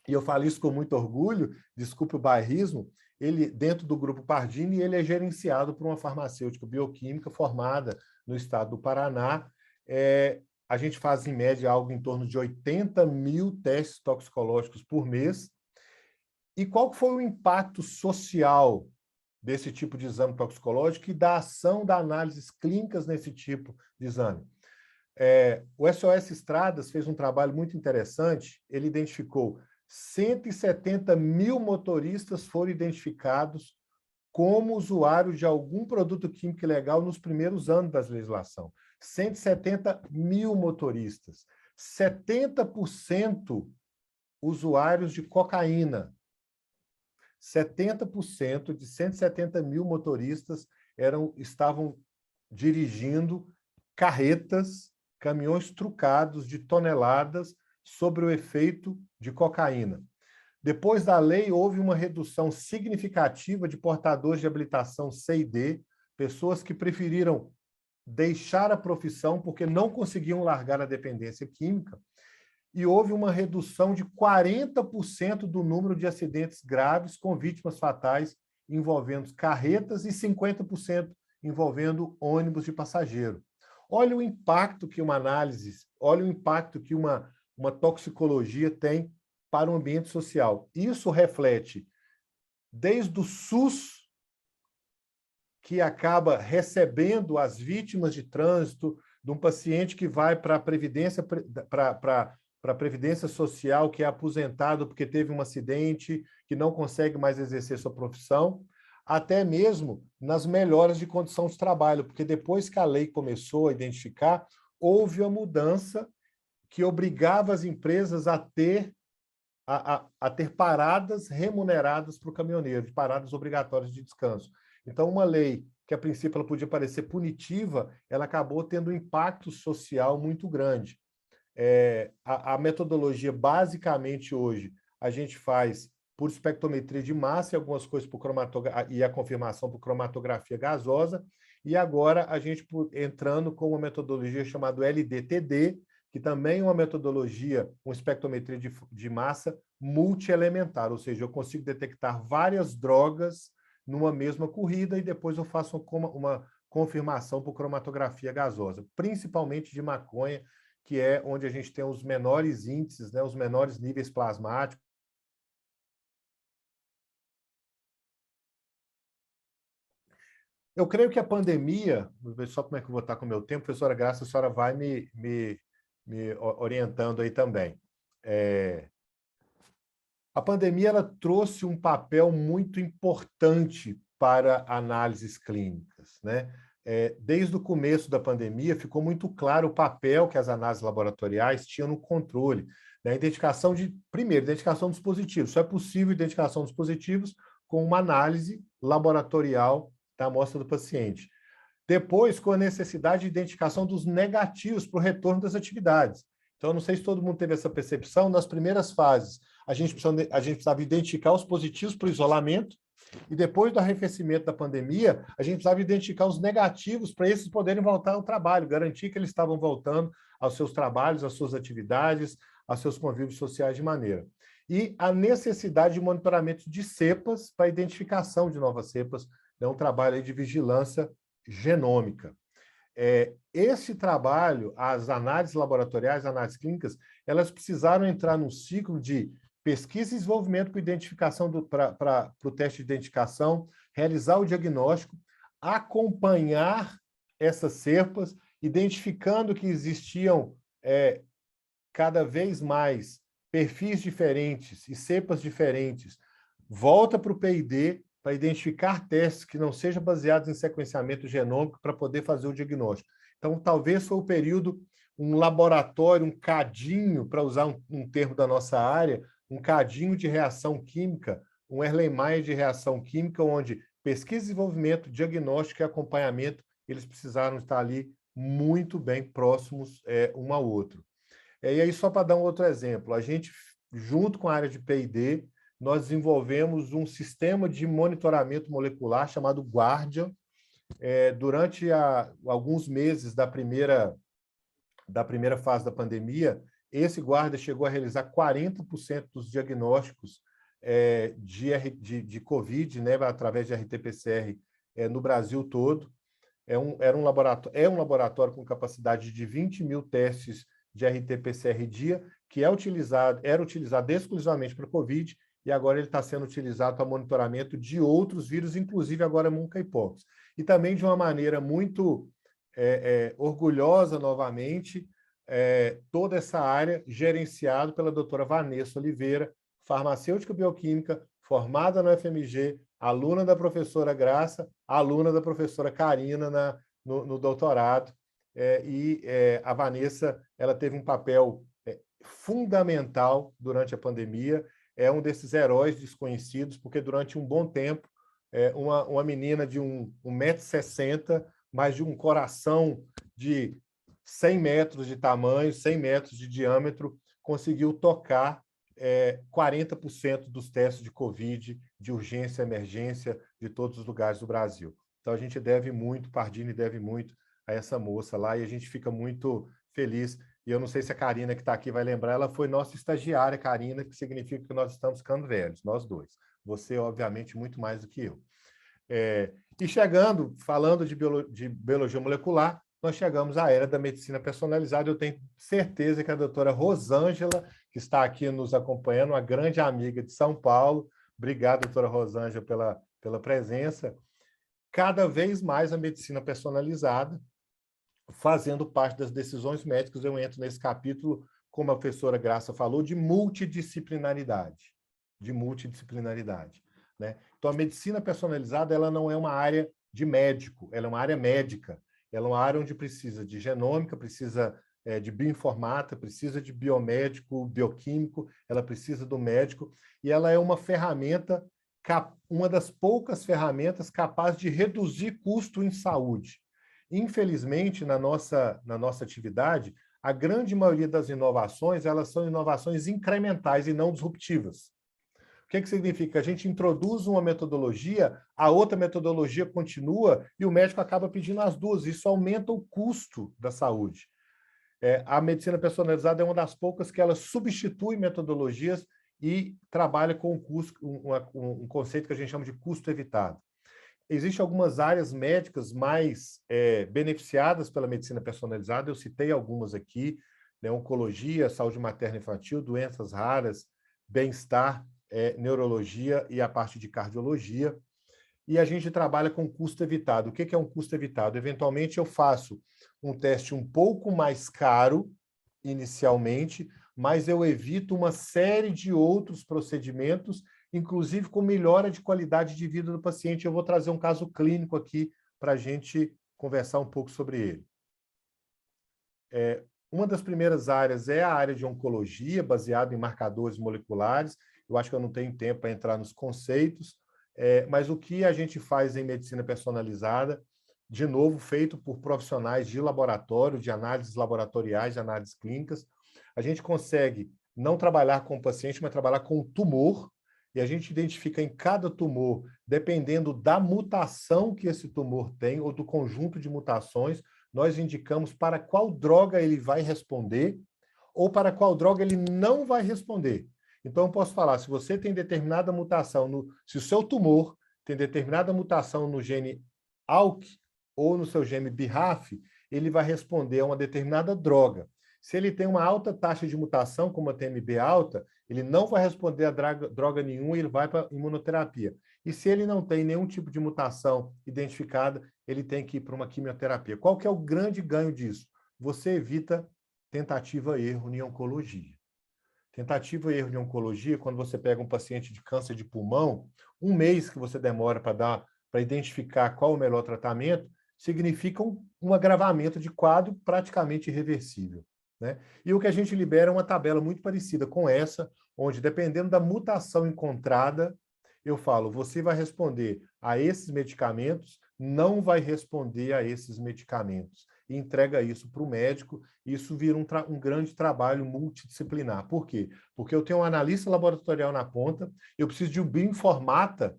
[SPEAKER 2] e eu falo isso com muito orgulho, desculpe o bairrismo, ele, dentro do Grupo Pardini, ele é gerenciado por uma farmacêutica bioquímica formada no estado do Paraná. A gente faz, em média, algo em torno de 80 mil testes toxicológicos por mês. E qual foi o impacto social desse tipo de exame toxicológico e da ação da análises clínicas nesse tipo de exame? O SOS Estradas fez um trabalho muito interessante. Ele identificou 170 mil motoristas foram identificados como usuários de algum produto químico ilegal nos primeiros anos da legislação. 170 mil motoristas. 70% usuários de cocaína. 70% de 170 mil motoristas estavam dirigindo carretas, caminhões trucados de toneladas sobre o efeito de cocaína. Depois da lei, houve uma redução significativa de portadores de habilitação C e D, pessoas que preferiram deixar a profissão porque não conseguiam largar a dependência química, e houve uma redução de 40% do número de acidentes graves com vítimas fatais envolvendo carretas e 50% envolvendo ônibus de passageiro. Olha o impacto que uma análise, olha o impacto que uma toxicologia tem para o ambiente social. Isso reflete desde o SUS, que acaba recebendo as vítimas de trânsito, de um paciente que vai para a Previdência, para a Previdência Social, que é aposentado porque teve um acidente, que não consegue mais exercer sua profissão, até mesmo nas melhoras de condição de trabalho, porque depois que a lei começou a identificar, houve uma mudança que obrigava as empresas a ter paradas remuneradas para o caminhoneiro, paradas obrigatórias de descanso. Então, uma lei que, a princípio, ela podia parecer punitiva, ela acabou tendo um impacto social muito grande. A metodologia, basicamente, hoje, a gente faz por espectrometria de massa e algumas coisas por e a confirmação por cromatografia gasosa, e agora a gente entrando com uma metodologia chamada LDTD, que também é uma metodologia, uma espectrometria de massa multielementar, ou seja, eu consigo detectar várias drogas numa mesma corrida e depois eu faço uma confirmação por cromatografia gasosa, principalmente de maconha, que é onde a gente tem os menores índices, né, os menores níveis plasmáticos. Eu creio que a pandemia, vou ver só como é que eu vou estar com o meu tempo, professora Graça, a senhora vai me orientando aí também. A pandemia ela trouxe um papel muito importante para análises clínicas, né? Desde o começo da pandemia, ficou muito claro o papel que as análises laboratoriais tinham no controle, né? Primeiro, identificação dos positivos. Só é possível identificação dos positivos com uma análise laboratorial da amostra do paciente. Depois, com a necessidade de identificação dos negativos para o retorno das atividades. Então, eu não sei se todo mundo teve essa percepção. Nas primeiras fases, a gente precisava identificar os positivos para o isolamento, e depois do arrefecimento da pandemia, a gente precisava identificar os negativos para esses poderem voltar ao trabalho, garantir que eles estavam voltando aos seus trabalhos, às suas atividades, aos seus convívios sociais de maneira. E a necessidade de monitoramento de cepas para identificação de novas cepas, é um trabalho aí de vigilância genômica. Esse trabalho, as análises laboratoriais, as análises clínicas, elas precisaram entrar num ciclo de pesquisa e desenvolvimento para identificação para o teste de identificação, realizar o diagnóstico, acompanhar essas cepas, identificando que existiam cada vez mais perfis diferentes e cepas diferentes, volta para o PID para identificar testes que não sejam baseados em sequenciamento genômico para poder fazer o diagnóstico. Então, talvez foi o período, um laboratório, um cadinho, para usar um termo da nossa área, um cadinho de reação química, um Erlenmeyer de reação química, onde pesquisa, desenvolvimento, diagnóstico e acompanhamento, eles precisaram estar ali muito bem próximos um ao outro. E aí, só para dar um outro exemplo, a gente, junto com a área de P&D, nós desenvolvemos um sistema de monitoramento molecular chamado Guardian. Durante alguns meses da primeira fase da pandemia, esse Guardian chegou a realizar 40% dos diagnósticos de Covid, né, através de RT-PCR no Brasil todo. É um laboratório com capacidade de 20 mil testes de RT-PCR dia, que era utilizado exclusivamente para Covid, e agora ele está sendo utilizado para monitoramento de outros vírus, inclusive agora monkeypox. E também de uma maneira muito orgulhosa, novamente, toda essa área gerenciada pela doutora Vanessa Oliveira, farmacêutica bioquímica, formada no FMG, aluna da professora Graça, aluna da professora Karina no doutorado. A Vanessa, ela teve um papel fundamental durante a pandemia, é um desses heróis desconhecidos, porque durante um bom tempo, uma menina de 1,60 m, mas de um coração de 100 metros de tamanho, 100 metros de diâmetro, conseguiu tocar 40% dos testes de Covid, de urgência e emergência, de todos os lugares do Brasil. Então, a gente deve muito, Pardini deve muito a essa moça lá, e a gente fica muito feliz. E eu não sei se a Karina, que está aqui, vai lembrar, ela foi nossa estagiária, Karina, que significa que nós estamos ficando velhos, nós dois. Você, obviamente, muito mais do que eu. E falando de biologia molecular, nós chegamos à era da medicina personalizada. Eu tenho certeza que a doutora Rosângela, que está aqui nos acompanhando, uma grande amiga de São Paulo, obrigado, doutora Rosângela, pela presença. Cada vez mais a medicina personalizada, fazendo parte das decisões médicas, eu entro nesse capítulo, como a professora Graça falou, de multidisciplinaridade. Né? Então, a medicina personalizada, ela não é uma área de médico, ela é uma área médica, ela é uma área onde precisa de genômica, precisa de bioinformática, precisa de biomédico, bioquímico, ela precisa do médico, e ela é uma ferramenta, uma das poucas ferramentas capazes de reduzir custo em saúde. Infelizmente, na nossa atividade, a grande maioria das inovações, elas são inovações incrementais e não disruptivas. O que significa? A gente introduz uma metodologia, a outra metodologia continua e o médico acaba pedindo as duas. Isso aumenta o custo da saúde. A medicina personalizada é uma das poucas que ela substitui metodologias e trabalha com um conceito que a gente chama de custo evitado. Existem algumas áreas médicas mais beneficiadas pela medicina personalizada, eu citei algumas aqui, né? Oncologia, saúde materna e infantil, doenças raras, bem-estar, neurologia e a parte de cardiologia. E a gente trabalha com custo evitado. O que é um custo evitado? Eventualmente, eu faço um teste um pouco mais caro, inicialmente, mas eu evito uma série de outros procedimentos, inclusive com melhora de qualidade de vida do paciente. Eu vou trazer um caso clínico aqui para a gente conversar um pouco sobre ele. Uma das primeiras áreas é a área de oncologia, baseada em marcadores moleculares. Eu acho que eu não tenho tempo para entrar nos conceitos, mas o que a gente faz em medicina personalizada, de novo, feito por profissionais de laboratório, de análises laboratoriais, de análises clínicas, A gente consegue não trabalhar com o paciente, mas trabalhar com o tumor, e a gente identifica em cada tumor, dependendo da mutação que esse tumor tem, ou do conjunto de mutações, nós indicamos para qual droga ele vai responder, ou para qual droga ele não vai responder. Então, eu posso falar, se você tem determinada mutação, se o seu tumor tem determinada mutação no gene ALK ou no seu gene BRAF, ele vai responder a uma determinada droga. Se ele tem uma alta taxa de mutação, como a TMB alta, ele não vai responder a droga nenhuma e ele vai para a imunoterapia. E se ele não tem nenhum tipo de mutação identificada, ele tem que ir para uma quimioterapia. Qual que é o grande ganho disso? Você evita tentativa e erro em oncologia. Tentativa e erro de oncologia, quando você pega um paciente de câncer de pulmão, um mês que você demora para identificar qual o melhor tratamento, significa um agravamento de quadro praticamente irreversível, né? E o que a gente libera é uma tabela muito parecida com essa, onde, dependendo da mutação encontrada, eu falo, você vai responder a esses medicamentos, não vai responder a esses medicamentos. E entrega isso para o médico, e isso vira um grande trabalho multidisciplinar. Por quê? Porque eu tenho um analista laboratorial na ponta, eu preciso de um bioinformata,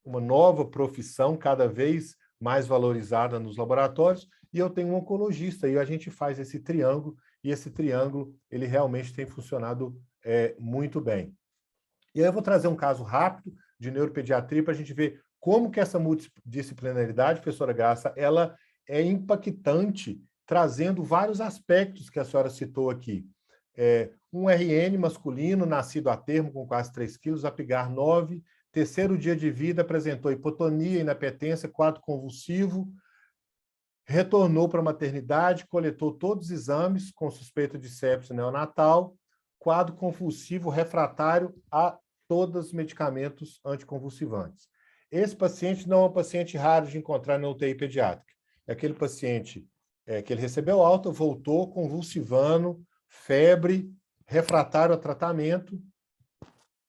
[SPEAKER 2] uma nova profissão cada vez mais valorizada nos laboratórios, e eu tenho um oncologista, e a gente faz esse triângulo, e esse triângulo ele realmente tem funcionado muito bem. E aí eu vou trazer um caso rápido de neuropediatria para a gente ver como que essa multidisciplinaridade, professora Graça, ela é impactante, trazendo vários aspectos que a senhora citou aqui. Um RN masculino, nascido a termo, com quase 3 quilos, Apgar 9, terceiro dia de vida, apresentou hipotonia, inapetência, quadro convulsivo, retornou para a maternidade, coletou todos os exames com suspeita de sepse neonatal, quadro convulsivo refratário a todos os medicamentos anticonvulsivantes. Esse paciente não é um paciente raro de encontrar na UTI pediátrica. É aquele paciente que ele recebeu alta, voltou convulsivando, febre, refratário a tratamento.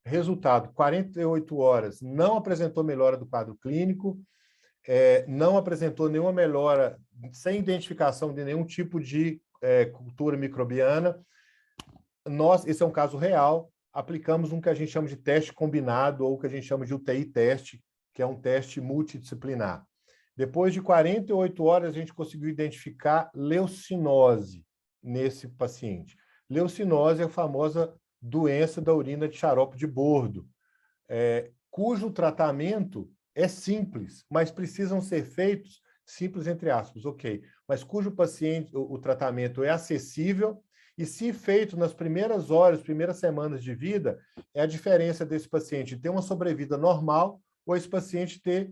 [SPEAKER 2] Resultado, 48 horas, não apresentou melhora do quadro clínico, não apresentou nenhuma melhora, sem identificação de nenhum tipo de cultura microbiana. Esse é um caso real, aplicamos um que a gente chama de teste combinado, ou que a gente chama de UTI teste, que é um teste multidisciplinar. Depois de 48 horas, a gente conseguiu identificar leucinose nesse paciente. Leucinose é a famosa doença da urina de xarope de bordo, cujo tratamento é simples, mas precisam ser feitos, simples entre aspas, ok, mas cujo o tratamento é acessível, e se feito nas primeiras horas, primeiras semanas de vida, é a diferença desse paciente ter uma sobrevida normal ou esse paciente ter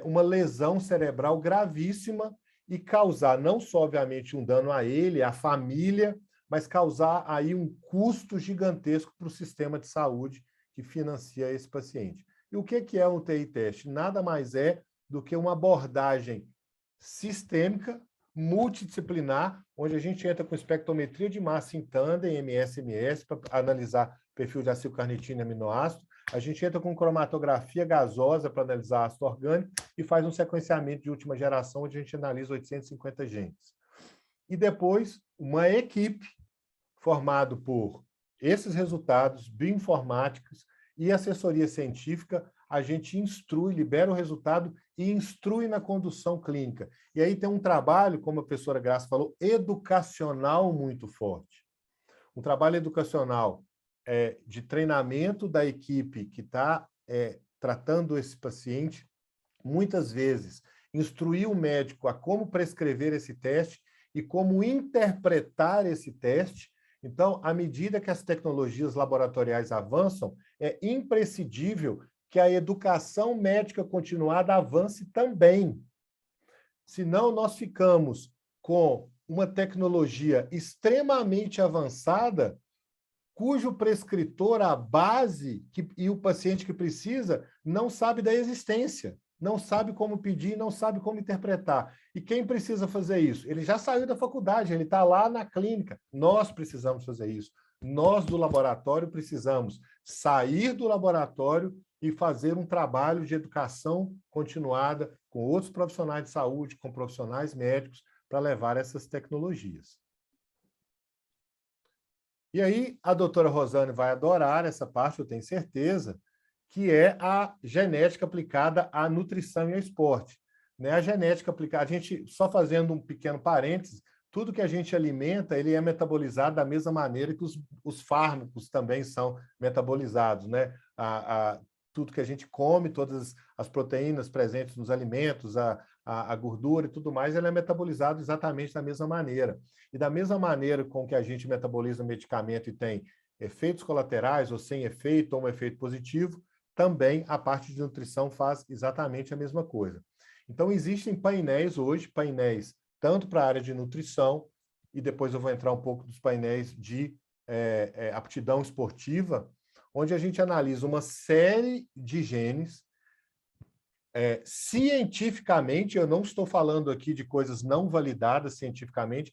[SPEAKER 2] uma lesão cerebral gravíssima e causar não só, obviamente, um dano a ele, à família, mas causar aí um custo gigantesco para o sistema de saúde que financia esse paciente. E o que é um UTI teste? Nada mais é do que uma abordagem sistêmica, multidisciplinar, onde a gente entra com espectrometria de massa em tandem, MS-MS, para analisar perfil de acilcarnitina e aminoácido. A gente entra com cromatografia gasosa para analisar ácido orgânico e faz um sequenciamento de última geração, onde a gente analisa 850 genes. E depois, uma equipe formada por esses resultados bioinformáticos e assessoria científica, a gente instrui, libera o resultado e instrui na condução clínica. E aí tem um trabalho, como a professora Graça falou, educacional muito forte. Um trabalho educacional de treinamento da equipe que está tratando esse paciente, muitas vezes, instruir o médico a como prescrever esse teste e como interpretar esse teste. Então, à medida que as tecnologias laboratoriais avançam, é imprescindível que a educação médica continuada avance também. Senão, nós ficamos com uma tecnologia extremamente avançada, cujo prescritor, a base, e o paciente que precisa, não sabe da existência, não sabe como pedir, não sabe como interpretar. E quem precisa fazer isso? Ele já saiu da faculdade, ele está lá na clínica. Nós precisamos fazer isso. Nós, do laboratório, precisamos sair do laboratório e fazer um trabalho de educação continuada com outros profissionais de saúde, com profissionais médicos, para levar essas tecnologias. E aí a doutora Rosane vai adorar essa parte, eu tenho certeza, que é a genética aplicada à nutrição e ao esporte. Né? A genética aplicada, a gente, só fazendo um pequeno parênteses, tudo que a gente alimenta, ele é metabolizado da mesma maneira que os fármacos também são metabolizados. Né? Tudo que a gente come, todas as proteínas presentes nos alimentos, a gordura e tudo mais, ele é metabolizado exatamente da mesma maneira. E da mesma maneira com que a gente metaboliza o medicamento e tem efeitos colaterais, ou sem efeito, ou um efeito positivo, também a parte de nutrição faz exatamente a mesma coisa. Então, existem painéis hoje, painéis tanto para a área de nutrição, e depois eu vou entrar um pouco dos painéis de aptidão esportiva, onde a gente analisa uma série de genes. Cientificamente, eu não estou falando aqui de coisas não validadas cientificamente,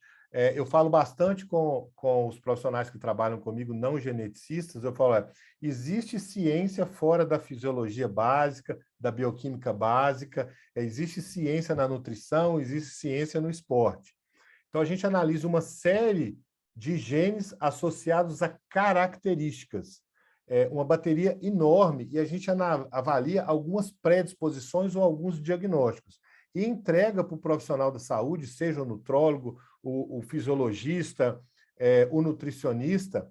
[SPEAKER 2] eu falo bastante com os profissionais que trabalham comigo, não geneticistas, eu falo, existe ciência fora da fisiologia básica, da bioquímica básica, existe ciência na nutrição, existe ciência no esporte. Então, a gente analisa uma série de genes associados a características, uma bateria enorme, e a gente avalia algumas predisposições ou alguns diagnósticos, e entrega para o profissional da saúde, seja o nutrólogo, o fisiologista, o nutricionista,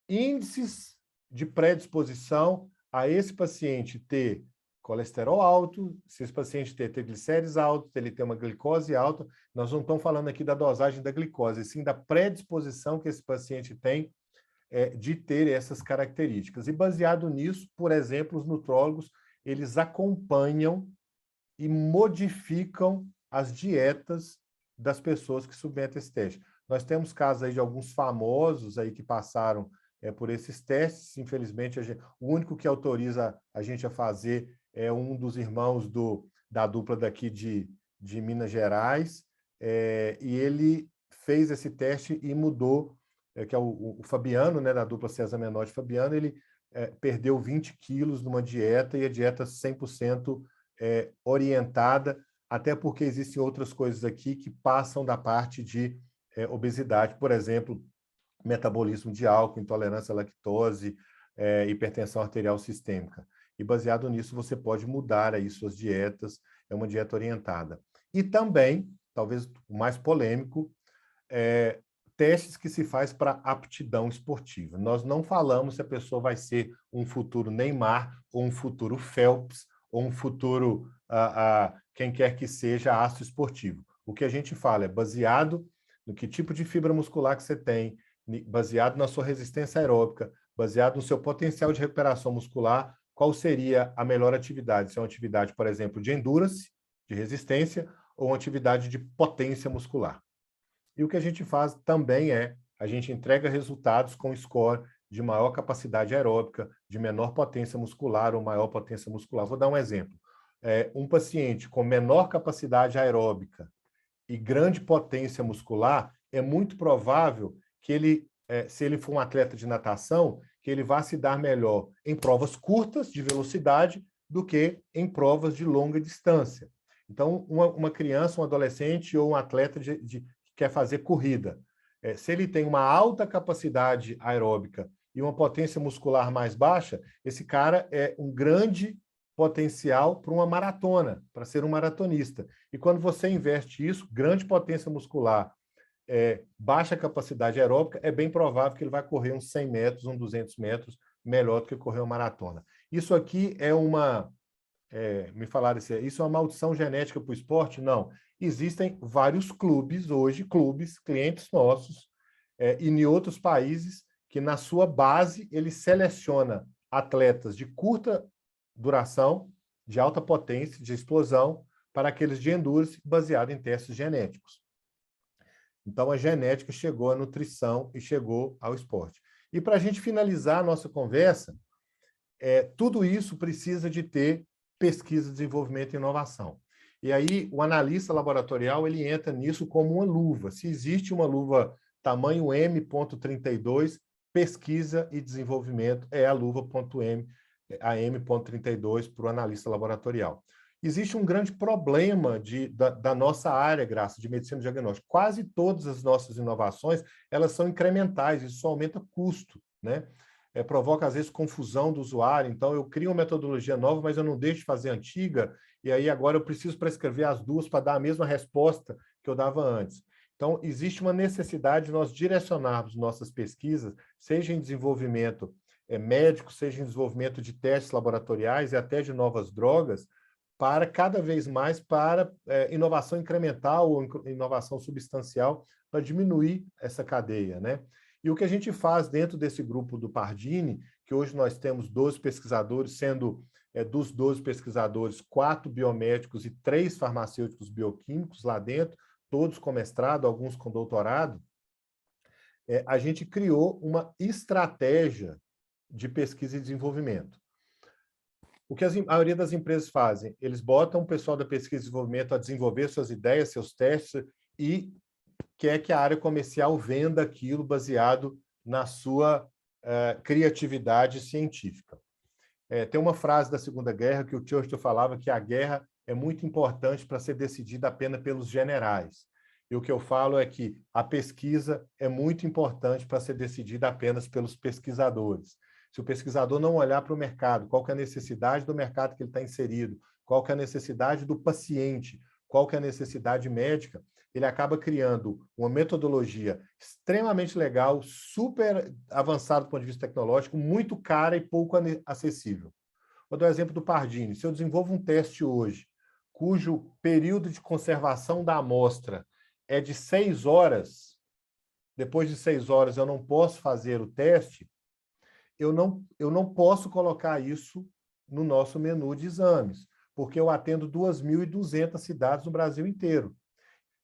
[SPEAKER 2] índices de predisposição a esse paciente ter colesterol alto, se esse paciente ter triglicérides altos, ele ter uma glicose alta. Nós não estamos falando aqui da dosagem da glicose, sim da predisposição que esse paciente tem de ter essas características. E baseado nisso, por exemplo, os nutrólogos, eles acompanham e modificam as dietas das pessoas que submetem esse teste. Nós temos casos aí de alguns famosos aí que passaram por esses testes. Infelizmente, o único que autoriza a gente a fazer é um dos irmãos da dupla daqui de Minas Gerais, e ele fez esse teste e mudou, que é o Fabiano, né, da dupla César Menotti Fabiano, ele perdeu 20 quilos numa dieta, e a dieta 100% orientada, até porque existem outras coisas aqui que passam da parte de obesidade, por exemplo, metabolismo de álcool, intolerância à lactose, hipertensão arterial sistêmica. E baseado nisso, você pode mudar aí suas dietas, é uma dieta orientada. E também, talvez o mais polêmico, testes que se faz para aptidão esportiva. Nós não falamos se a pessoa vai ser um futuro Neymar, ou um futuro Phelps, ou um futuro, quem quer que seja, astro esportivo. O que a gente fala é baseado no que tipo de fibra muscular que você tem, baseado na sua resistência aeróbica, baseado no seu potencial de recuperação muscular, qual seria a melhor atividade? Se é uma atividade, por exemplo, de endurance, de resistência, ou uma atividade de potência muscular. E o que a gente faz também a gente entrega resultados com score de maior capacidade aeróbica, de menor potência muscular ou maior potência muscular. Vou dar um exemplo. Um paciente com menor capacidade aeróbica e grande potência muscular, é muito provável que ele, se ele for um atleta de natação, que ele vá se dar melhor em provas curtas de velocidade do que em provas de longa distância. Então, uma criança, um adolescente ou um atleta que quer fazer corrida, se ele tem uma alta capacidade aeróbica e uma potência muscular mais baixa, esse cara é um grande potencial para uma maratona, para ser um maratonista. E quando você investe isso, grande potência muscular, baixa capacidade aeróbica, é bem provável que ele vai correr uns 100 metros, uns 200 metros, melhor do que correr uma maratona. Isso aqui é me falaram assim, isso é uma maldição genética para o esporte? Não. Existem vários clubes hoje, clientes nossos, e em outros países, que na sua base ele seleciona atletas de curta duração, de alta potência, de explosão, para aqueles de endurance, baseado em testes genéticos. Então, a genética chegou à nutrição e chegou ao esporte. E para a gente finalizar a nossa conversa, tudo isso precisa de ter pesquisa, desenvolvimento e inovação. E aí, o analista laboratorial, ele entra nisso como uma luva. Se existe uma luva tamanho M.32, pesquisa e desenvolvimento é a luva .M, a M.32 para o analista laboratorial. Existe um grande problema da nossa área, Graça, de medicina diagnóstica. Quase todas as nossas inovações, elas são incrementais, isso aumenta custo, né? Provoca, às vezes, confusão do usuário. Então, eu crio uma metodologia nova, mas eu não deixo de fazer antiga, e aí agora eu preciso prescrever as duas para dar a mesma resposta que eu dava antes. Então, existe uma necessidade de nós direcionarmos nossas pesquisas, seja em desenvolvimento médico, seja em desenvolvimento de testes laboratoriais e até de novas drogas, para cada vez mais para inovação incremental ou inovação substancial para diminuir essa cadeia, né? E o que a gente faz dentro desse grupo do Pardini, que hoje nós temos 12 pesquisadores, sendo dos 12 pesquisadores, 4 biomédicos e 3 farmacêuticos bioquímicos lá dentro, todos com mestrado, alguns com doutorado, a gente criou uma estratégia de pesquisa e desenvolvimento. O que a maioria das empresas fazem? Eles botam o pessoal da pesquisa e desenvolvimento a desenvolver suas ideias, seus testes, e quer que a área comercial venda aquilo baseado na sua criatividade científica. Tem uma frase da Segunda Guerra que o Churchill falava que a guerra é muito importante para ser decidida apenas pelos generais. E o que eu falo é que a pesquisa é muito importante para ser decidida apenas pelos pesquisadores. Se o pesquisador não olhar para o mercado, qual que é a necessidade do mercado que ele está inserido, qual que é a necessidade do paciente, qual que é a necessidade médica, ele acaba criando uma metodologia extremamente legal, super avançada do ponto de vista tecnológico, muito cara e pouco acessível. Vou dar o exemplo do Pardini. Se eu desenvolvo um teste hoje, cujo período de conservação da amostra é de 6 horas, depois de 6 horas eu não posso fazer o teste, eu não posso colocar isso no nosso menu de exames, porque eu atendo 2.200 cidades no Brasil inteiro.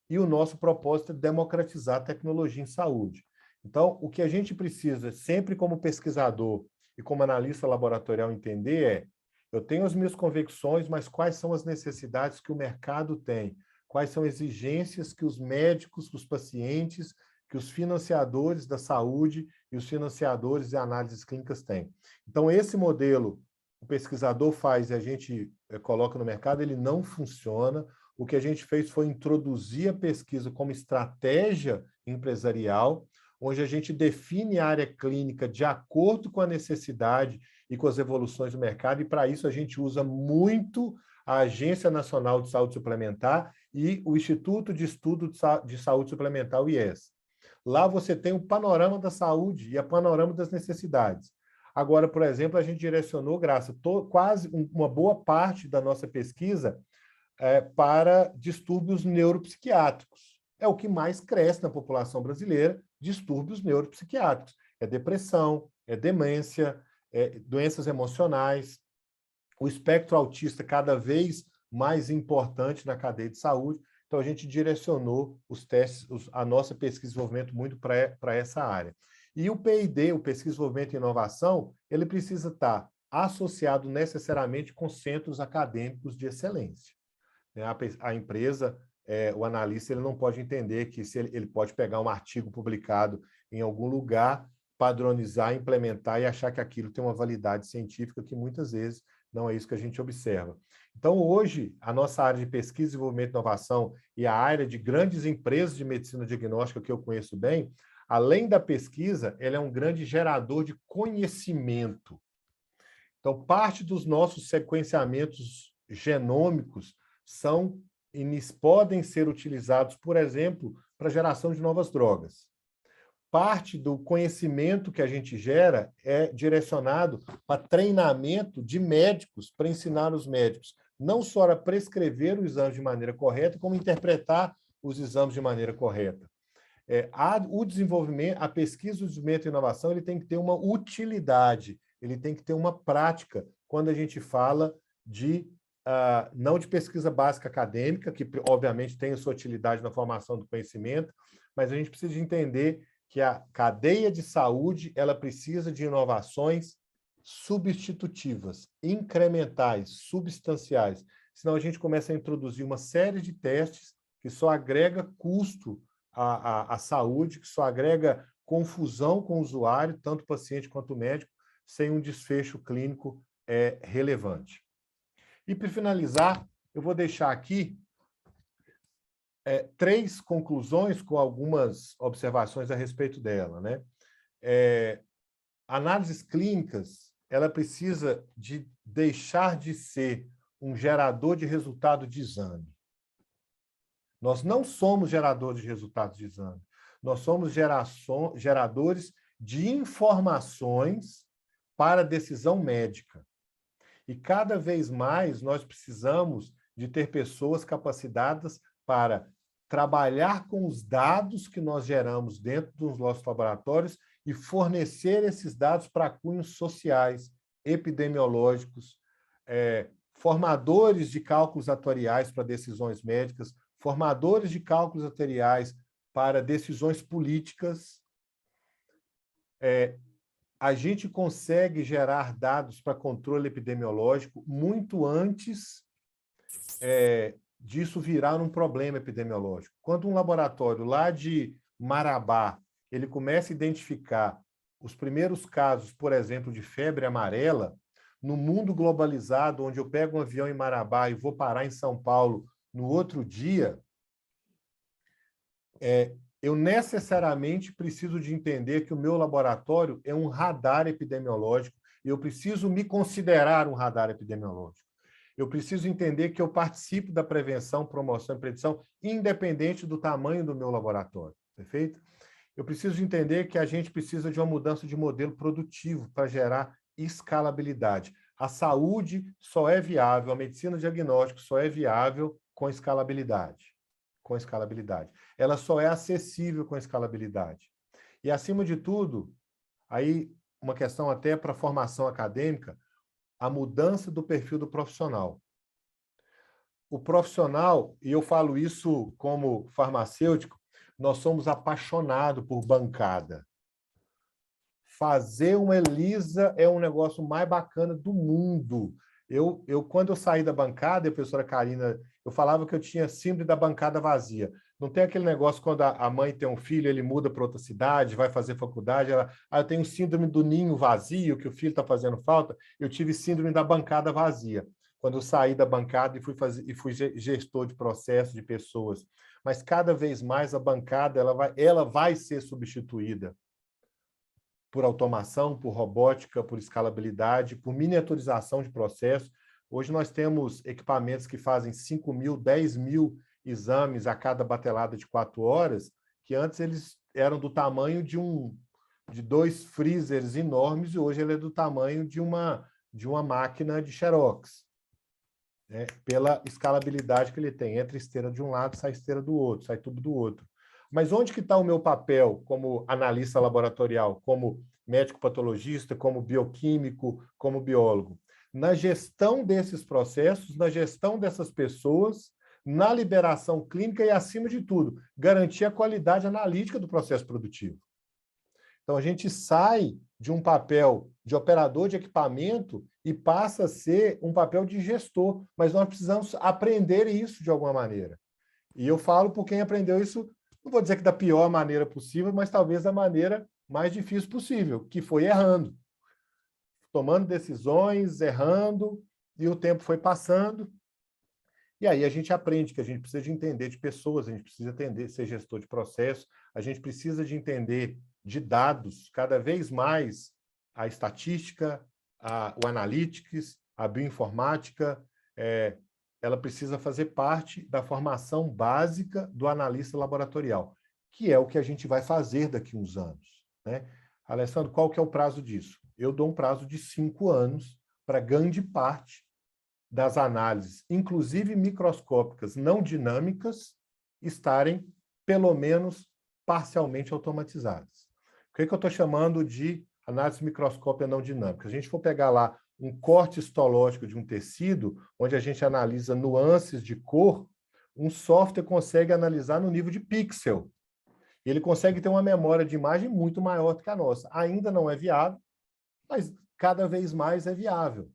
[SPEAKER 2] E o nosso propósito é democratizar a tecnologia em saúde. Então, o que a gente precisa, sempre como pesquisador e como analista laboratorial, entender é: eu tenho as minhas convicções, mas quais são as necessidades que o mercado tem? Quais são as exigências que os médicos, que os pacientes, que os financiadores da saúde e os financiadores de análises clínicas têm? Então, esse modelo, o pesquisador faz e a gente coloca no mercado, ele não funciona. O que a gente fez foi introduzir a pesquisa como estratégia empresarial, onde a gente define a área clínica de acordo com a necessidade e com as evoluções do mercado, e para isso a gente usa muito a Agência Nacional de Saúde Suplementar e o Instituto de Estudo de Saúde Suplementar, o IES. Lá você tem o panorama da saúde e o panorama das necessidades. Agora, por exemplo, a gente direcionou, Graça, quase uma boa parte da nossa pesquisa para distúrbios neuropsiquiátricos. É o que mais cresce na população brasileira, distúrbios neuropsiquiátricos. É depressão, é demência, doenças emocionais. O espectro autista cada vez mais importante na cadeia de saúde. Então, a gente direcionou os testes, a nossa pesquisa e desenvolvimento muito para essa área. E o P&D, o Pesquisa, Desenvolvimento e Inovação, ele precisa estar associado necessariamente com centros acadêmicos de excelência. A empresa, o analista, ele não pode entender que se ele pode pegar um artigo publicado em algum lugar, padronizar, implementar e achar que aquilo tem uma validade científica, que muitas vezes não é isso que a gente observa. Então, hoje, a nossa área de pesquisa, desenvolvimento e inovação e a área de grandes empresas de medicina diagnóstica que eu conheço bem, além da pesquisa, ela é um grande gerador de conhecimento. Então, parte dos nossos sequenciamentos genômicos podem ser utilizados, por exemplo, para a geração de novas drogas. Parte do conhecimento que a gente gera é direcionado para treinamento de médicos, para ensinar os médicos não só a prescrever o exame de maneira correta, como interpretar os exames de maneira correta. O desenvolvimento, a pesquisa, o desenvolvimento e a inovação, ele tem que ter uma utilidade, ele tem que ter uma prática quando a gente fala não de pesquisa básica acadêmica, que obviamente tem a sua utilidade na formação do conhecimento, mas a gente precisa de entender que a cadeia de saúde ela precisa de inovações substitutivas, incrementais, substanciais. Senão a gente começa a introduzir uma série de testes que só agrega custo à saúde, que só agrega confusão com o usuário, tanto o paciente quanto o médico, sem um desfecho clínico relevante. E, para finalizar, eu vou deixar aqui 3 conclusões com algumas observações a respeito dela, né? Análises clínicas, ela precisa de deixar de ser um gerador de resultado de exame. Nós não somos geradores de resultados de exame. Nós somos geradores de informações para decisão médica. E cada vez mais nós precisamos de ter pessoas capacitadas para trabalhar com os dados que nós geramos dentro dos nossos laboratórios e fornecer esses dados para cunhos sociais, epidemiológicos, formadores de cálculos atuariais para decisões médicas, formadores de cálculos atuariais para decisões políticas. A gente consegue gerar dados para controle epidemiológico muito antes disso virar um problema epidemiológico. Quando um laboratório lá de Marabá ele começa a identificar os primeiros casos, por exemplo, de febre amarela, no mundo globalizado, onde eu pego um avião em Marabá e vou parar em São Paulo no outro dia, eu necessariamente preciso de entender que o meu laboratório é um radar epidemiológico e eu preciso me considerar um radar epidemiológico. Eu preciso entender que eu participo da prevenção, promoção e predição, independente do tamanho do meu laboratório, perfeito? Eu preciso entender que a gente precisa de uma mudança de modelo produtivo para gerar escalabilidade. A saúde só é viável, a medicina diagnóstica só é viável com escalabilidade. Com escalabilidade. Ela só é acessível com escalabilidade. E, acima de tudo, aí uma questão até para a formação acadêmica, a mudança do perfil do profissional. O profissional, e eu falo isso como farmacêutico, nós somos apaixonados por bancada. Fazer uma ELISA é um negócio mais bacana do mundo. Quando eu saí da bancada, a professora Karina, eu falava que eu tinha síndrome da bancada vazia. Não tem aquele negócio quando a mãe tem um filho, ele muda para outra cidade, vai fazer faculdade, eu tenho síndrome do ninho vazio, que o filho está fazendo falta. Eu tive síndrome da bancada vazia, quando eu saí da bancada e fui gestor de processos de pessoas. Mas cada vez mais a bancada ela vai ser substituída por automação, por robótica, por escalabilidade, por miniaturização de processos. Hoje nós temos equipamentos que fazem 5.000, 10.000 exames a cada batelada de 4 horas, que antes eles eram do tamanho de 2 freezers enormes e hoje ele é do tamanho de uma máquina de Xerox. Pela escalabilidade que ele tem. Entra esteira de um lado, sai esteira do outro, sai tubo do outro. Mas onde que está o meu papel como analista laboratorial, como médico patologista, como bioquímico, como biólogo? Na gestão desses processos, na gestão dessas pessoas, na liberação clínica e, acima de tudo, garantir a qualidade analítica do processo produtivo. Então, a gente sai de um papel de operador de equipamento e passa a ser um papel de gestor, mas nós precisamos aprender isso de alguma maneira. E eu falo por quem aprendeu isso, não vou dizer que da pior maneira possível, mas talvez da maneira mais difícil possível, que foi errando. Tomando decisões, errando, e o tempo foi passando. E aí a gente aprende que a gente precisa de entender de pessoas, a gente precisa entender ser gestor de processo, a gente precisa de entender de dados, cada vez mais a estatística, o analytics, a bioinformática, ela precisa fazer parte da formação básica do analista laboratorial, que é o que a gente vai fazer daqui a uns anos, né? Alessandro, qual que é o prazo disso? Eu dou um prazo de 5 anos para grande parte das análises, inclusive microscópicas não dinâmicas, estarem, pelo menos, parcialmente automatizadas. O que eu estou chamando de análise microscópica não dinâmica? Se a gente for pegar lá um corte histológico de um tecido, onde a gente analisa nuances de cor, um software consegue analisar no nível de pixel. Ele consegue ter uma memória de imagem muito maior do que a nossa. Ainda não é viável, mas cada vez mais é viável.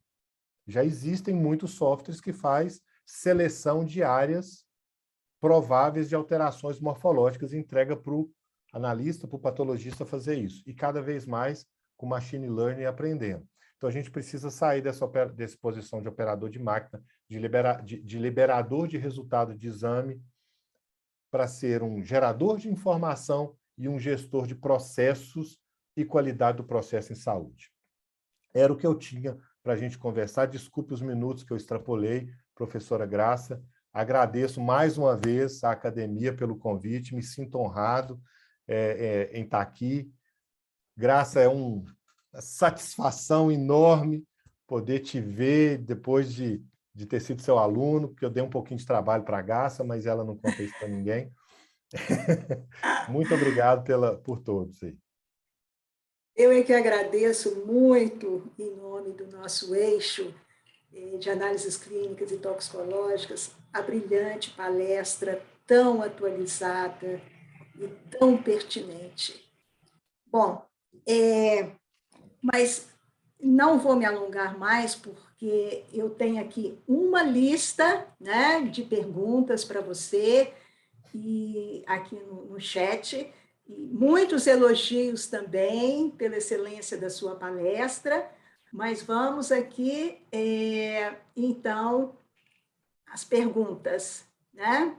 [SPEAKER 2] Já existem muitos softwares que fazem seleção de áreas prováveis de alterações morfológicas e entrega para o analista, para o patologista fazer isso. E cada vez mais com machine learning aprendendo. Então, a gente precisa sair dessa posição de operador de máquina, de liberador de resultado de exame, para ser um gerador de informação e um gestor de processos e qualidade do processo em saúde. Era o que eu tinha para a gente conversar. Desculpe os minutos que eu extrapolei, professora Graça. Agradeço mais uma vez à academia pelo convite, me sinto honrado em estar aqui. Graça, é uma satisfação enorme poder te ver depois de ter sido seu aluno, porque eu dei um pouquinho de trabalho para a Graça, mas ela não conta isso para ninguém. Muito obrigado por todos aí.
[SPEAKER 1] Eu é que agradeço muito, em nome do nosso eixo de análises clínicas e toxicológicas, a brilhante palestra tão atualizada e tão pertinente. Bom, mas não vou me alongar mais, porque eu tenho aqui uma lista, né, de perguntas para você, e aqui no chat, e muitos elogios também pela excelência da sua palestra, mas vamos aqui, então, as perguntas, né?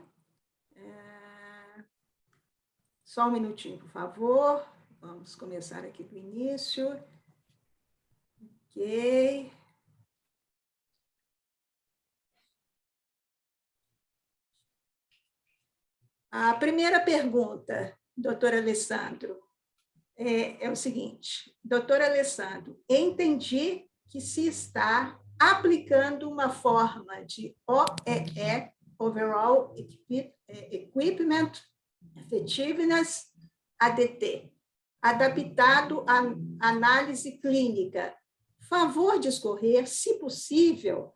[SPEAKER 1] Só um minutinho, por favor. Vamos começar aqui do início. Ok. A primeira pergunta, doutor Alessandro, é o seguinte: doutor Alessandro, entendi que se está aplicando uma forma de OEE, Overall Equipment Effectiveness, ADT, adaptado à análise clínica. Favor discorrer, se possível,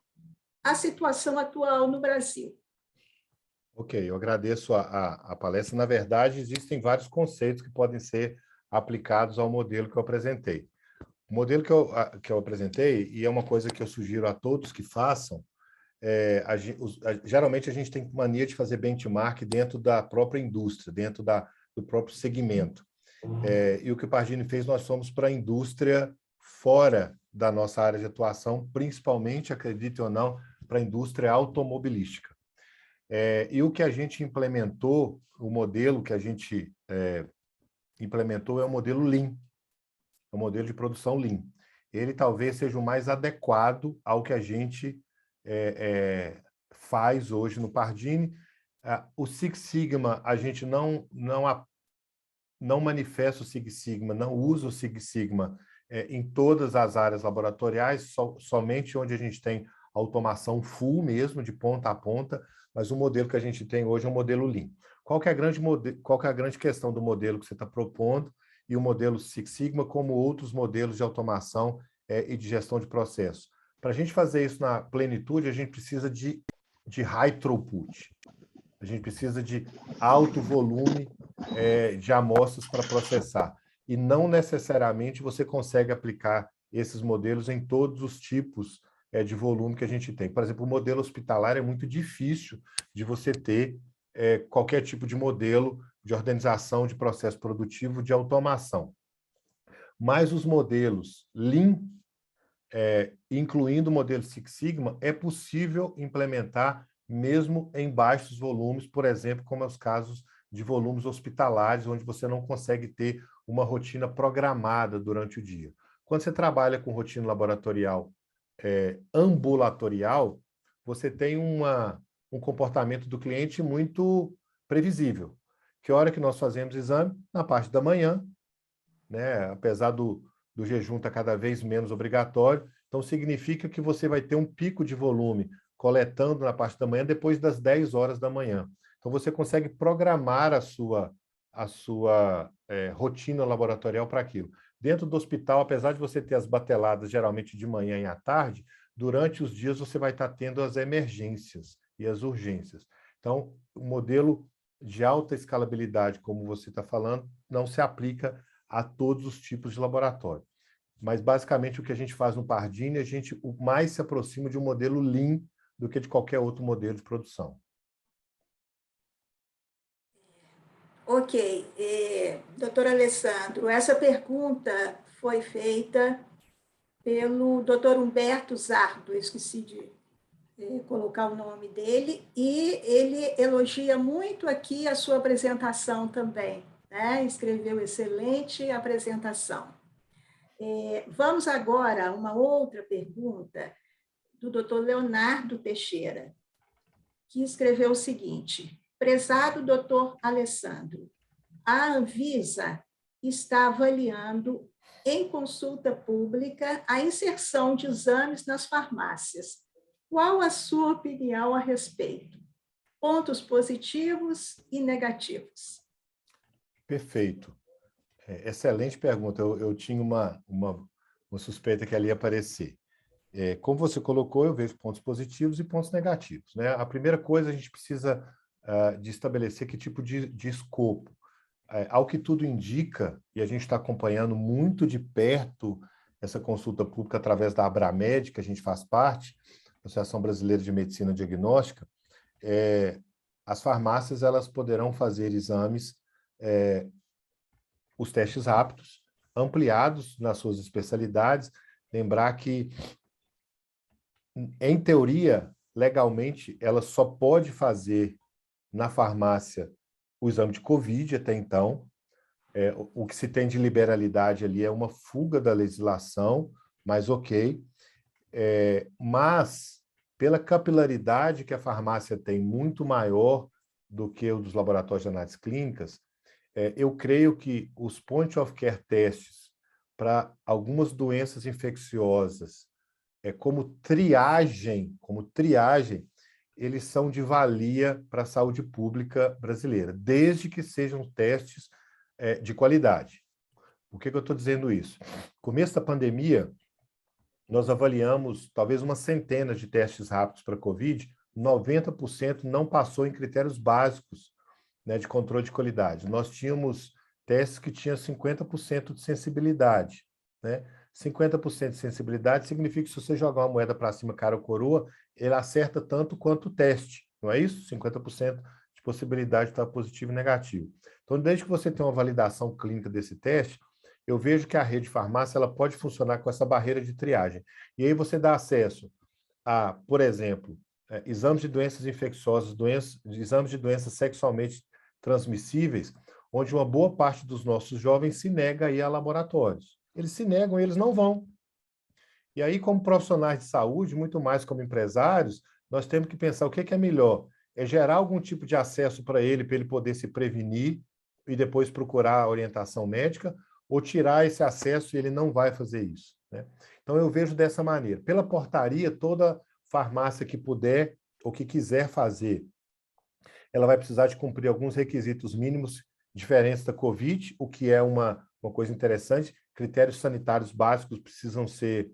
[SPEAKER 1] a situação atual no Brasil.
[SPEAKER 2] Ok, eu agradeço a palestra. Na verdade, existem vários conceitos que podem ser aplicados ao modelo que eu apresentei. O modelo que eu apresentei, e é uma coisa que eu sugiro a todos que façam, geralmente a gente tem mania de fazer benchmark dentro da própria indústria, dentro do próprio segmento. E o que o Pardini fez, nós fomos para a indústria fora da nossa área de atuação, principalmente, acredite ou não, para a indústria automobilística. E o que a gente implementou, o modelo que a gente implementou é o modelo Lean, é o modelo de produção Lean. Ele talvez seja o mais adequado ao que a gente faz hoje no Pardini. O Six Sigma, a gente não manifesta o Six Sigma, não usa o Six Sigma em todas as áreas laboratoriais, somente onde a gente tem automação full mesmo, de ponta a ponta, mas o modelo que a gente tem hoje é um modelo Lean. Qual que é a grande questão do modelo que você está propondo e o modelo Six Sigma, como outros modelos de automação e de gestão de processo? Para a gente fazer isso na plenitude, a gente precisa de high throughput. A gente precisa de alto volume de amostras para processar. E não necessariamente você consegue aplicar esses modelos em todos os tipos de volume que a gente tem. Por exemplo, o modelo hospitalar é muito difícil de você ter qualquer tipo de modelo de organização de processo produtivo de automação. Mas os modelos Lean, incluindo o modelo Six Sigma, é possível implementar mesmo em baixos volumes, por exemplo, como é os casos de volumes hospitalares, onde você não consegue ter uma rotina programada durante o dia. Quando você trabalha com rotina laboratorial ambulatorial, você tem um comportamento do cliente muito previsível. Que hora que nós fazemos o exame? Na parte da manhã, né? Apesar do jejum estar cada vez menos obrigatório, então significa que você vai ter um pico de volume coletando na parte da manhã depois das 10 horas da manhã. Então você consegue programar a sua rotina laboratorial para aquilo. Dentro do hospital, apesar de você ter as bateladas geralmente de manhã e à tarde, durante os dias você vai estar tendo as emergências e as urgências. Então, o modelo de alta escalabilidade, como você está falando, não se aplica a todos os tipos de laboratório. Mas, basicamente, o que a gente faz no Pardini, a gente mais se aproxima de um modelo Lean do que de qualquer outro modelo de produção.
[SPEAKER 1] Ok. Doutor Alessandro, essa pergunta foi feita pelo Dr. Humberto Zardo, eu esqueci de colocar o nome dele, e ele elogia muito aqui a sua apresentação também, né? Escreveu excelente apresentação. Vamos agora a uma outra pergunta do Dr. Leonardo Teixeira, que escreveu o seguinte: prezado Dr. Alessandro, a Anvisa está avaliando em consulta pública a inserção de exames nas farmácias. Qual a sua opinião a respeito? Pontos positivos e negativos.
[SPEAKER 2] Perfeito. Excelente pergunta. Eu tinha uma suspeita que ali ia aparecer. Como você colocou, eu vejo pontos positivos e pontos negativos, né? A primeira coisa, a gente precisa de estabelecer que tipo de escopo. Ao que tudo indica, e a gente está acompanhando muito de perto essa consulta pública através da Abramed, que a gente faz parte, Associação Brasileira de Medicina Diagnóstica, as farmácias elas poderão fazer exames, os testes rápidos, ampliados nas suas especialidades. Lembrar que, em teoria, legalmente, ela só pode fazer na farmácia o exame de Covid até então. O que se tem de liberalidade ali é uma fuga da legislação, mas ok. Mas, pela capilaridade que a farmácia tem, muito maior do que o dos laboratórios de análises clínicas, eu creio que os point of care testes para algumas doenças infecciosas, como triagem, eles são de valia para a saúde pública brasileira, desde que sejam testes de qualidade. Por que eu estou dizendo isso? No começo da pandemia, nós avaliamos talvez umas centenas de testes rápidos para Covid, 90% não passou em critérios básicos, né, de controle de qualidade. Nós tínhamos testes que tinham 50% de sensibilidade, né? 50% de sensibilidade significa que se você jogar uma moeda para cima, cara ou coroa, ele acerta tanto quanto o teste, não é isso? 50% de possibilidade de estar positivo e negativo. Então, desde que você tem uma validação clínica desse teste, eu vejo que a rede de farmácia ela pode funcionar com essa barreira de triagem. E aí você dá acesso a, por exemplo, exames de doenças infecciosas, exames de doenças sexualmente transmissíveis, onde uma boa parte dos nossos jovens se nega a ir a laboratórios. Eles se negam e eles não vão. E aí, como profissionais de saúde, muito mais como empresários, nós temos que pensar o que é melhor. É gerar algum tipo de acesso para ele poder se prevenir e depois procurar a orientação médica, ou tirar esse acesso e ele não vai fazer isso, né? Então, eu vejo dessa maneira. Pela portaria, toda farmácia que puder ou que quiser fazer, ela vai precisar de cumprir alguns requisitos mínimos diferentes da Covid, o que é uma coisa interessante. Critérios sanitários básicos precisam ser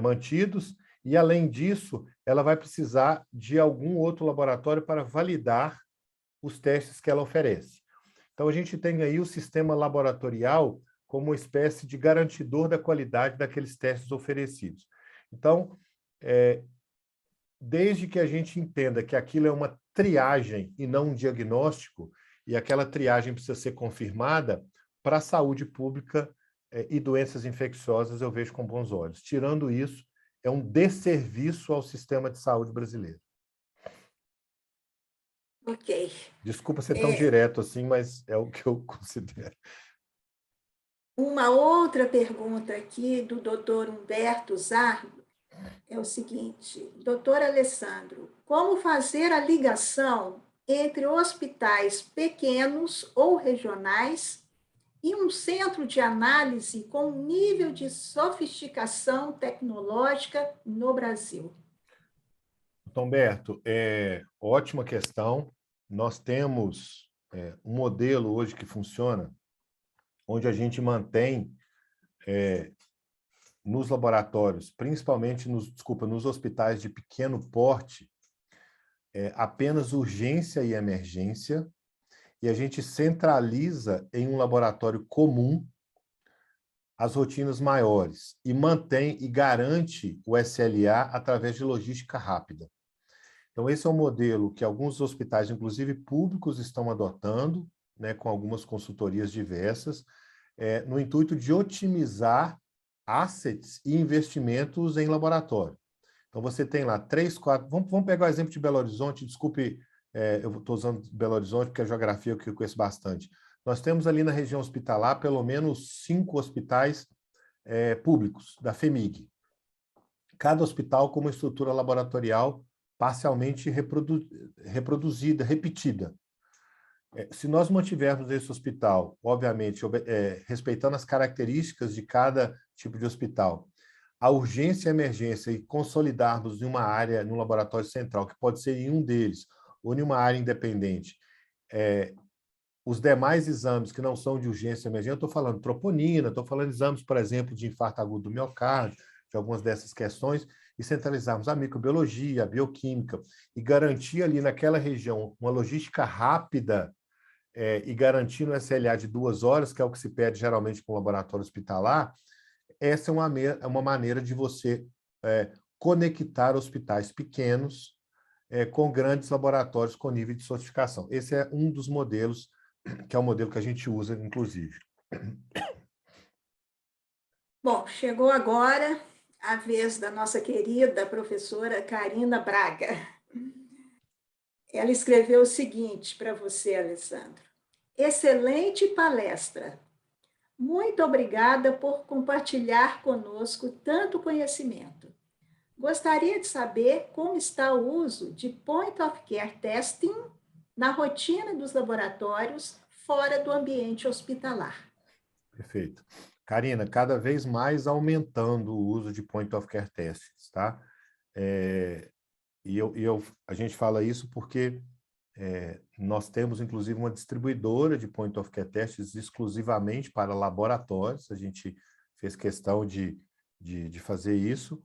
[SPEAKER 2] mantidos, e, além disso, ela vai precisar de algum outro laboratório para validar os testes que ela oferece. Então, a gente tem aí o sistema laboratorial como uma espécie de garantidor da qualidade daqueles testes oferecidos. Então, desde que a gente entenda que aquilo é uma triagem e não um diagnóstico, e aquela triagem precisa ser confirmada, para a saúde pública e doenças infecciosas eu vejo com bons olhos. Tirando isso, é um desserviço ao sistema de saúde brasileiro.
[SPEAKER 1] Ok.
[SPEAKER 2] Desculpa ser tão direto assim, mas é o que eu considero.
[SPEAKER 1] Uma outra pergunta aqui do Dr. Humberto Zardo é o seguinte: doutor Alessandro, como fazer a ligação entre hospitais pequenos ou regionais e um centro de análise com nível de sofisticação tecnológica no Brasil?
[SPEAKER 2] Humberto, ótima questão. Nós temos um modelo hoje que funciona, onde a gente mantém nos laboratórios, principalmente nos hospitais de pequeno porte, apenas urgência e emergência, e a gente centraliza em um laboratório comum as rotinas maiores e mantém e garante o SLA através de logística rápida. Então, esse é um modelo que alguns hospitais, inclusive públicos, estão adotando, né, com algumas consultorias diversas, no intuito de otimizar assets e investimentos em laboratório. Então, você tem lá 3, 4... Vamos pegar o exemplo de Belo Horizonte, desculpe, eu estou usando Belo Horizonte porque é a geografia que eu conheço bastante. Nós temos ali na região hospitalar pelo menos 5 hospitais públicos da FEMIG. Cada hospital com uma estrutura laboratorial parcialmente reproduzida, repetida. Se nós mantivermos esse hospital, obviamente, respeitando as características de cada tipo de hospital, a urgência e a emergência e consolidarmos em uma área, num laboratório central, que pode ser em um deles, ou em uma área independente, os demais exames que não são de urgência e emergência, eu estou falando troponina, estou falando de exames, por exemplo, de infarto agudo do miocárdio, de algumas dessas questões, e centralizarmos a microbiologia, a bioquímica, e garantir ali naquela região uma logística rápida e garantir no SLA de 2 horas, que é o que se pede geralmente para um laboratório hospitalar, essa é uma maneira de você conectar hospitais pequenos com grandes laboratórios com nível de certificação. Esse é um dos modelos, que é o modelo que a gente usa, inclusive.
[SPEAKER 1] Bom, chegou agora a vez da nossa querida professora Carina Braga. Ela escreveu o seguinte para você, Alessandro. Excelente palestra. Muito obrigada por compartilhar conosco tanto conhecimento. Gostaria de saber como está o uso de Point of Care Testing na rotina dos laboratórios fora do ambiente hospitalar.
[SPEAKER 2] Perfeito. Carina, cada vez mais aumentando o uso de Point of Care Tests, tá? A gente fala isso porque nós temos, inclusive, uma distribuidora de Point of Care Tests exclusivamente para laboratórios, a gente fez questão de fazer isso,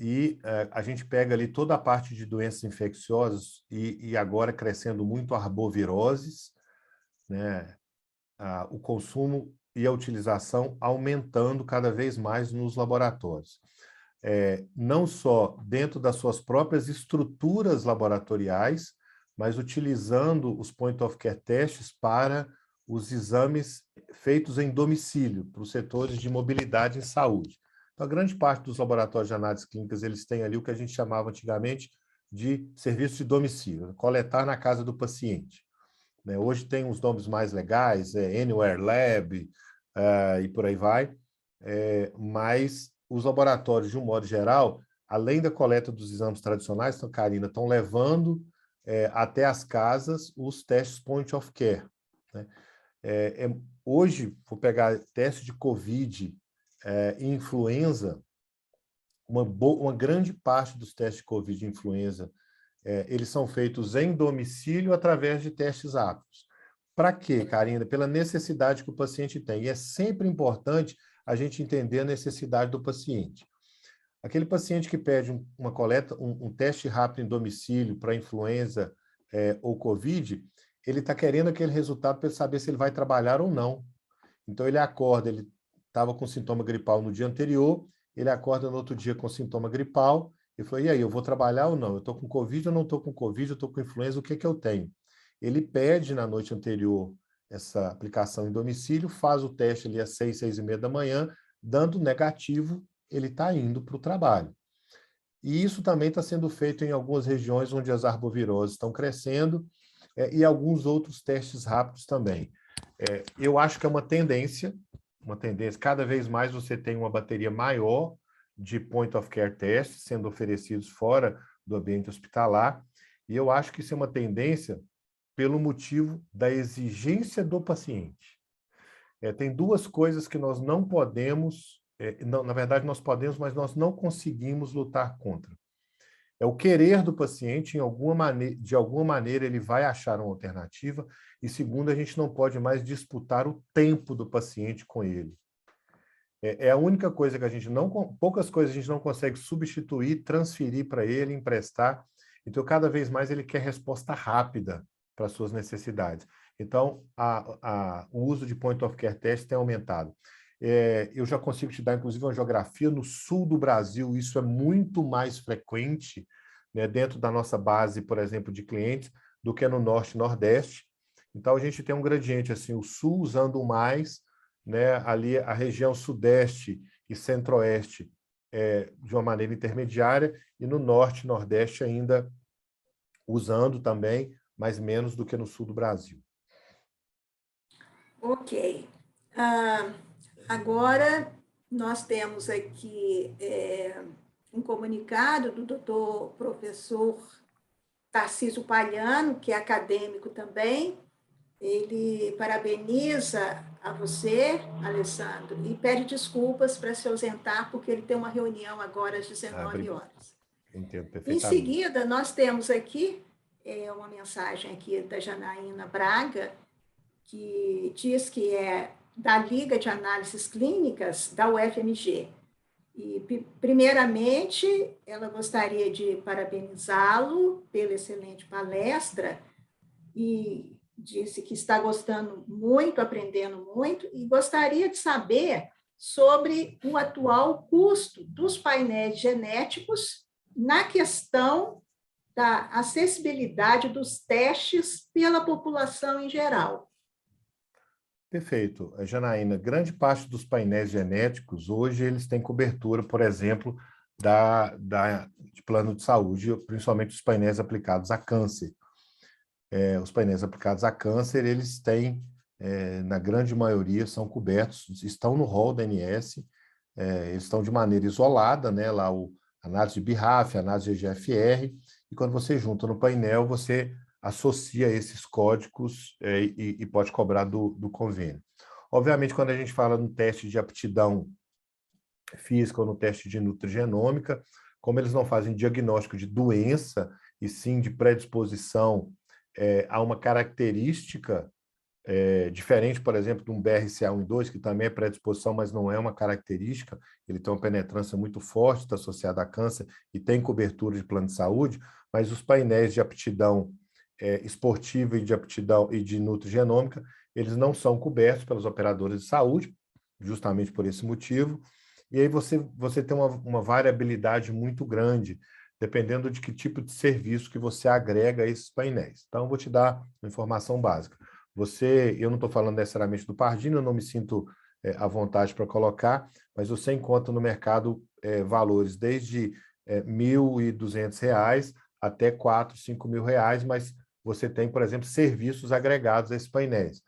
[SPEAKER 2] e a gente pega ali toda a parte de doenças infecciosas e agora crescendo muito arboviroses, né? O consumo e a utilização aumentando cada vez mais nos laboratórios. Não só dentro das suas próprias estruturas laboratoriais, mas utilizando os Point of Care Tests para os exames feitos em domicílio, para os setores de mobilidade em saúde. Então, a grande parte dos laboratórios de análises clínicas, eles têm ali o que a gente chamava antigamente de serviço de domicílio, coletar na casa do paciente. Hoje tem uns nomes mais legais, Anywhere Lab, e por aí vai, mas os laboratórios, de um modo geral, além da coleta dos exames tradicionais, então, Karina, estão levando até as casas os testes Point of Care. Né? Hoje, vou pegar teste de COVID e influenza, uma grande parte dos testes de COVID e influenza eles são feitos em domicílio através de testes rápidos. Para quê, Karina? Pela necessidade que o paciente tem. E é sempre importante a gente entender a necessidade do paciente. Aquele paciente que pede uma coleta, um teste rápido em domicílio para influenza ou COVID, ele está querendo aquele resultado para saber se ele vai trabalhar ou não. Então, ele acorda, ele estava com sintoma gripal no dia anterior, ele acorda no outro dia com sintoma gripal, e falou, e aí, eu vou trabalhar ou não? Eu estou com Covid ou não estou com Covid? Eu estou com influenza, o que que eu tenho? Ele pede na noite anterior essa aplicação em domicílio, faz o teste ali às 6, 6:30 da manhã, dando negativo, ele está indo para o trabalho. E isso também está sendo feito em algumas regiões onde as arboviroses estão crescendo, e alguns outros testes rápidos também. Eu acho que é uma tendência, cada vez mais você tem uma bateria maior de Point of Care Tests sendo oferecidos fora do ambiente hospitalar, e eu acho que isso é uma tendência pelo motivo da exigência do paciente. Tem duas coisas que nós não podemos, na verdade nós podemos, mas nós não conseguimos lutar contra. É o querer do paciente, de alguma maneira ele vai achar uma alternativa, e segundo, a gente não pode mais disputar o tempo do paciente com ele. É a única coisa que poucas coisas a gente não consegue substituir, transferir para ele, emprestar. Então, cada vez mais ele quer resposta rápida para as suas necessidades. Então, o uso de Point of Care Test tem aumentado. Eu já consigo te dar, inclusive, uma geografia. No sul do Brasil, isso é muito mais frequente, né, dentro da nossa base, por exemplo, de clientes, do que no norte e nordeste. Então, a gente tem um gradiente, assim, o sul usando mais, né, ali a região sudeste e centro-oeste de uma maneira intermediária, e no norte e nordeste ainda usando também, mas menos do que no sul do Brasil.
[SPEAKER 1] Ok. Agora, nós temos aqui um comunicado do doutor professor Tarcísio Palhano, que é acadêmico também. Ele parabeniza a você, Alessandro, e pede desculpas para se ausentar, porque ele tem uma reunião agora às 19 horas.
[SPEAKER 2] Entendo
[SPEAKER 1] Em
[SPEAKER 2] perfeitamente.
[SPEAKER 1] seguida, nós temos aqui uma mensagem aqui da Janaína Braga, que diz que é da Liga de Análises Clínicas da UFMG. E, primeiramente, ela gostaria de parabenizá-lo pela excelente palestra e disse que está gostando muito, aprendendo muito, e gostaria de saber sobre o atual custo dos painéis genéticos na questão da acessibilidade dos testes pela população em geral.
[SPEAKER 2] Perfeito. Janaína, grande parte dos painéis genéticos, hoje, eles têm cobertura, por exemplo, de plano de saúde, principalmente os painéis aplicados a câncer. Os painéis aplicados a câncer, eles têm, na grande maioria, são cobertos, estão no rol da ANS, eles estão de maneira isolada, né? Lá análise de BIRAF, análise de EGFR, e quando você junta no painel, você associa esses códigos e pode cobrar do convênio. Obviamente, quando a gente fala no teste de aptidão física ou no teste de nutrigenômica, como eles não fazem diagnóstico de doença, e sim de predisposição a uma característica diferente, por exemplo, de um BRCA1 e 2, que também é predisposição, mas não é uma característica, ele tem uma penetrância muito forte, está associado a câncer e tem cobertura de plano de saúde, mas os painéis de aptidão esportiva e de aptidão e de nutrigenômica, eles não são cobertos pelas operadoras de saúde, justamente por esse motivo, e aí você tem uma variabilidade muito grande, dependendo de que tipo de serviço que você agrega a esses painéis. Então, eu vou te dar uma informação básica. Eu não estou falando necessariamente do Pardini, eu não me sinto à vontade para colocar, mas você encontra no mercado valores desde R$ 1.200 até R$ 4.000, R$ 5.000, mas você tem, por exemplo, serviços agregados a esses painéis.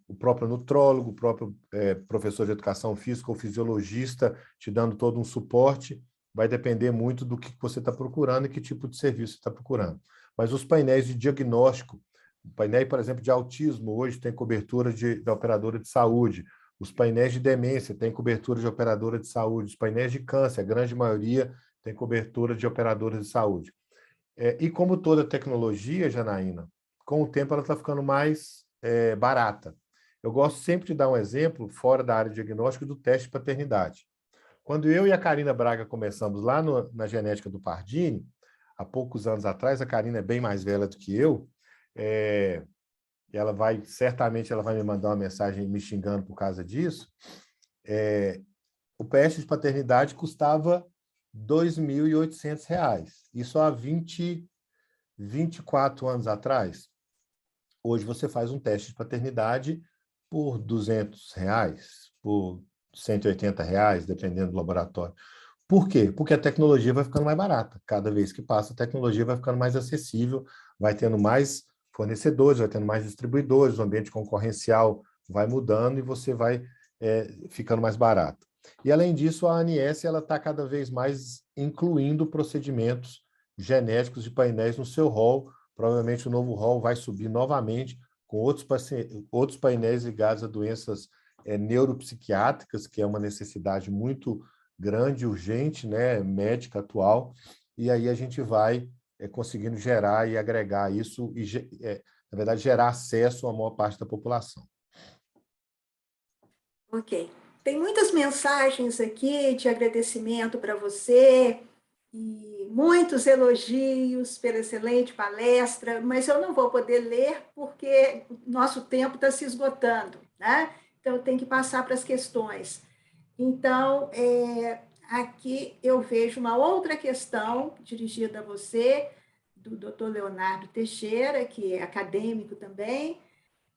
[SPEAKER 2] O próprio nutrólogo, o próprio professor de educação física ou fisiologista te dando todo um suporte, vai depender muito do que você está procurando e que tipo de serviço você está procurando. Mas os painéis de diagnóstico, o painel, por exemplo, de autismo, hoje tem cobertura da operadora de saúde. Os painéis de demência têm cobertura de operadora de saúde. Os painéis de câncer, a grande maioria, tem cobertura de operadoras de saúde. E como toda tecnologia, Janaína, com o tempo ela está ficando mais barata. Eu gosto sempre de dar um exemplo, fora da área de diagnóstico, do teste de paternidade. Quando eu e a Karina Braga começamos lá na genética do Pardini, há poucos anos atrás, a Karina é bem mais velha do que eu, certamente ela vai me mandar uma mensagem me xingando por causa disso, o teste de paternidade custava R$ 2.800. Isso há 24 anos atrás. Hoje você faz um teste de paternidade por R$ 200, por R$ 180, dependendo do laboratório. Por quê? Porque a tecnologia vai ficando mais barata. Cada vez que passa, a tecnologia vai ficando mais acessível, vai tendo mais fornecedores, vai tendo mais distribuidores, o ambiente concorrencial vai mudando e você vai ficando mais barato. E, além disso, a ANS está cada vez mais incluindo procedimentos genéticos de painéis no seu rol. Provavelmente o novo rol vai subir novamente com outros painéis ligados a doenças neuropsiquiátricas, que é uma necessidade muito grande, urgente, né, médica atual, e aí a gente vai conseguindo gerar e agregar isso, e, na verdade, gerar acesso à maior parte da população.
[SPEAKER 1] Ok. Tem muitas mensagens aqui de agradecimento para você, e muitos elogios pela excelente palestra, mas eu não vou poder ler porque nosso tempo está se esgotando, né? Então, eu tenho que passar para as questões. Então, aqui eu vejo uma outra questão dirigida a você, do Dr. Leonardo Teixeira, que é acadêmico também,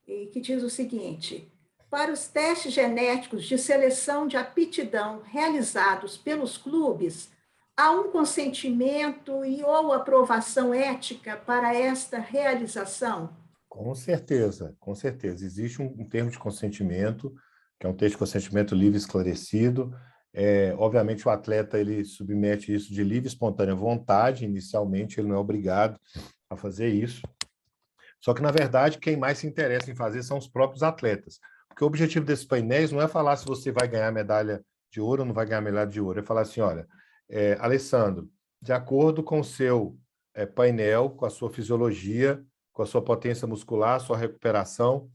[SPEAKER 1] e que diz o seguinte: para os testes genéticos de seleção de aptidão realizados pelos clubes, há um consentimento e ou aprovação ética para esta realização?
[SPEAKER 2] Com certeza, com certeza. Existe um termo de consentimento, que é um termo de consentimento livre e esclarecido. Obviamente, o atleta ele submete isso de livre e espontânea vontade, inicialmente, ele não é obrigado a fazer isso. Só que, na verdade, quem mais se interessa em fazer são os próprios atletas. Porque o objetivo desses painéis não é falar se você vai ganhar medalha de ouro ou não vai ganhar medalha de ouro. É falar assim, olha, Alessandro, de acordo com o seu painel, com a sua fisiologia, com a sua potência muscular, sua recuperação,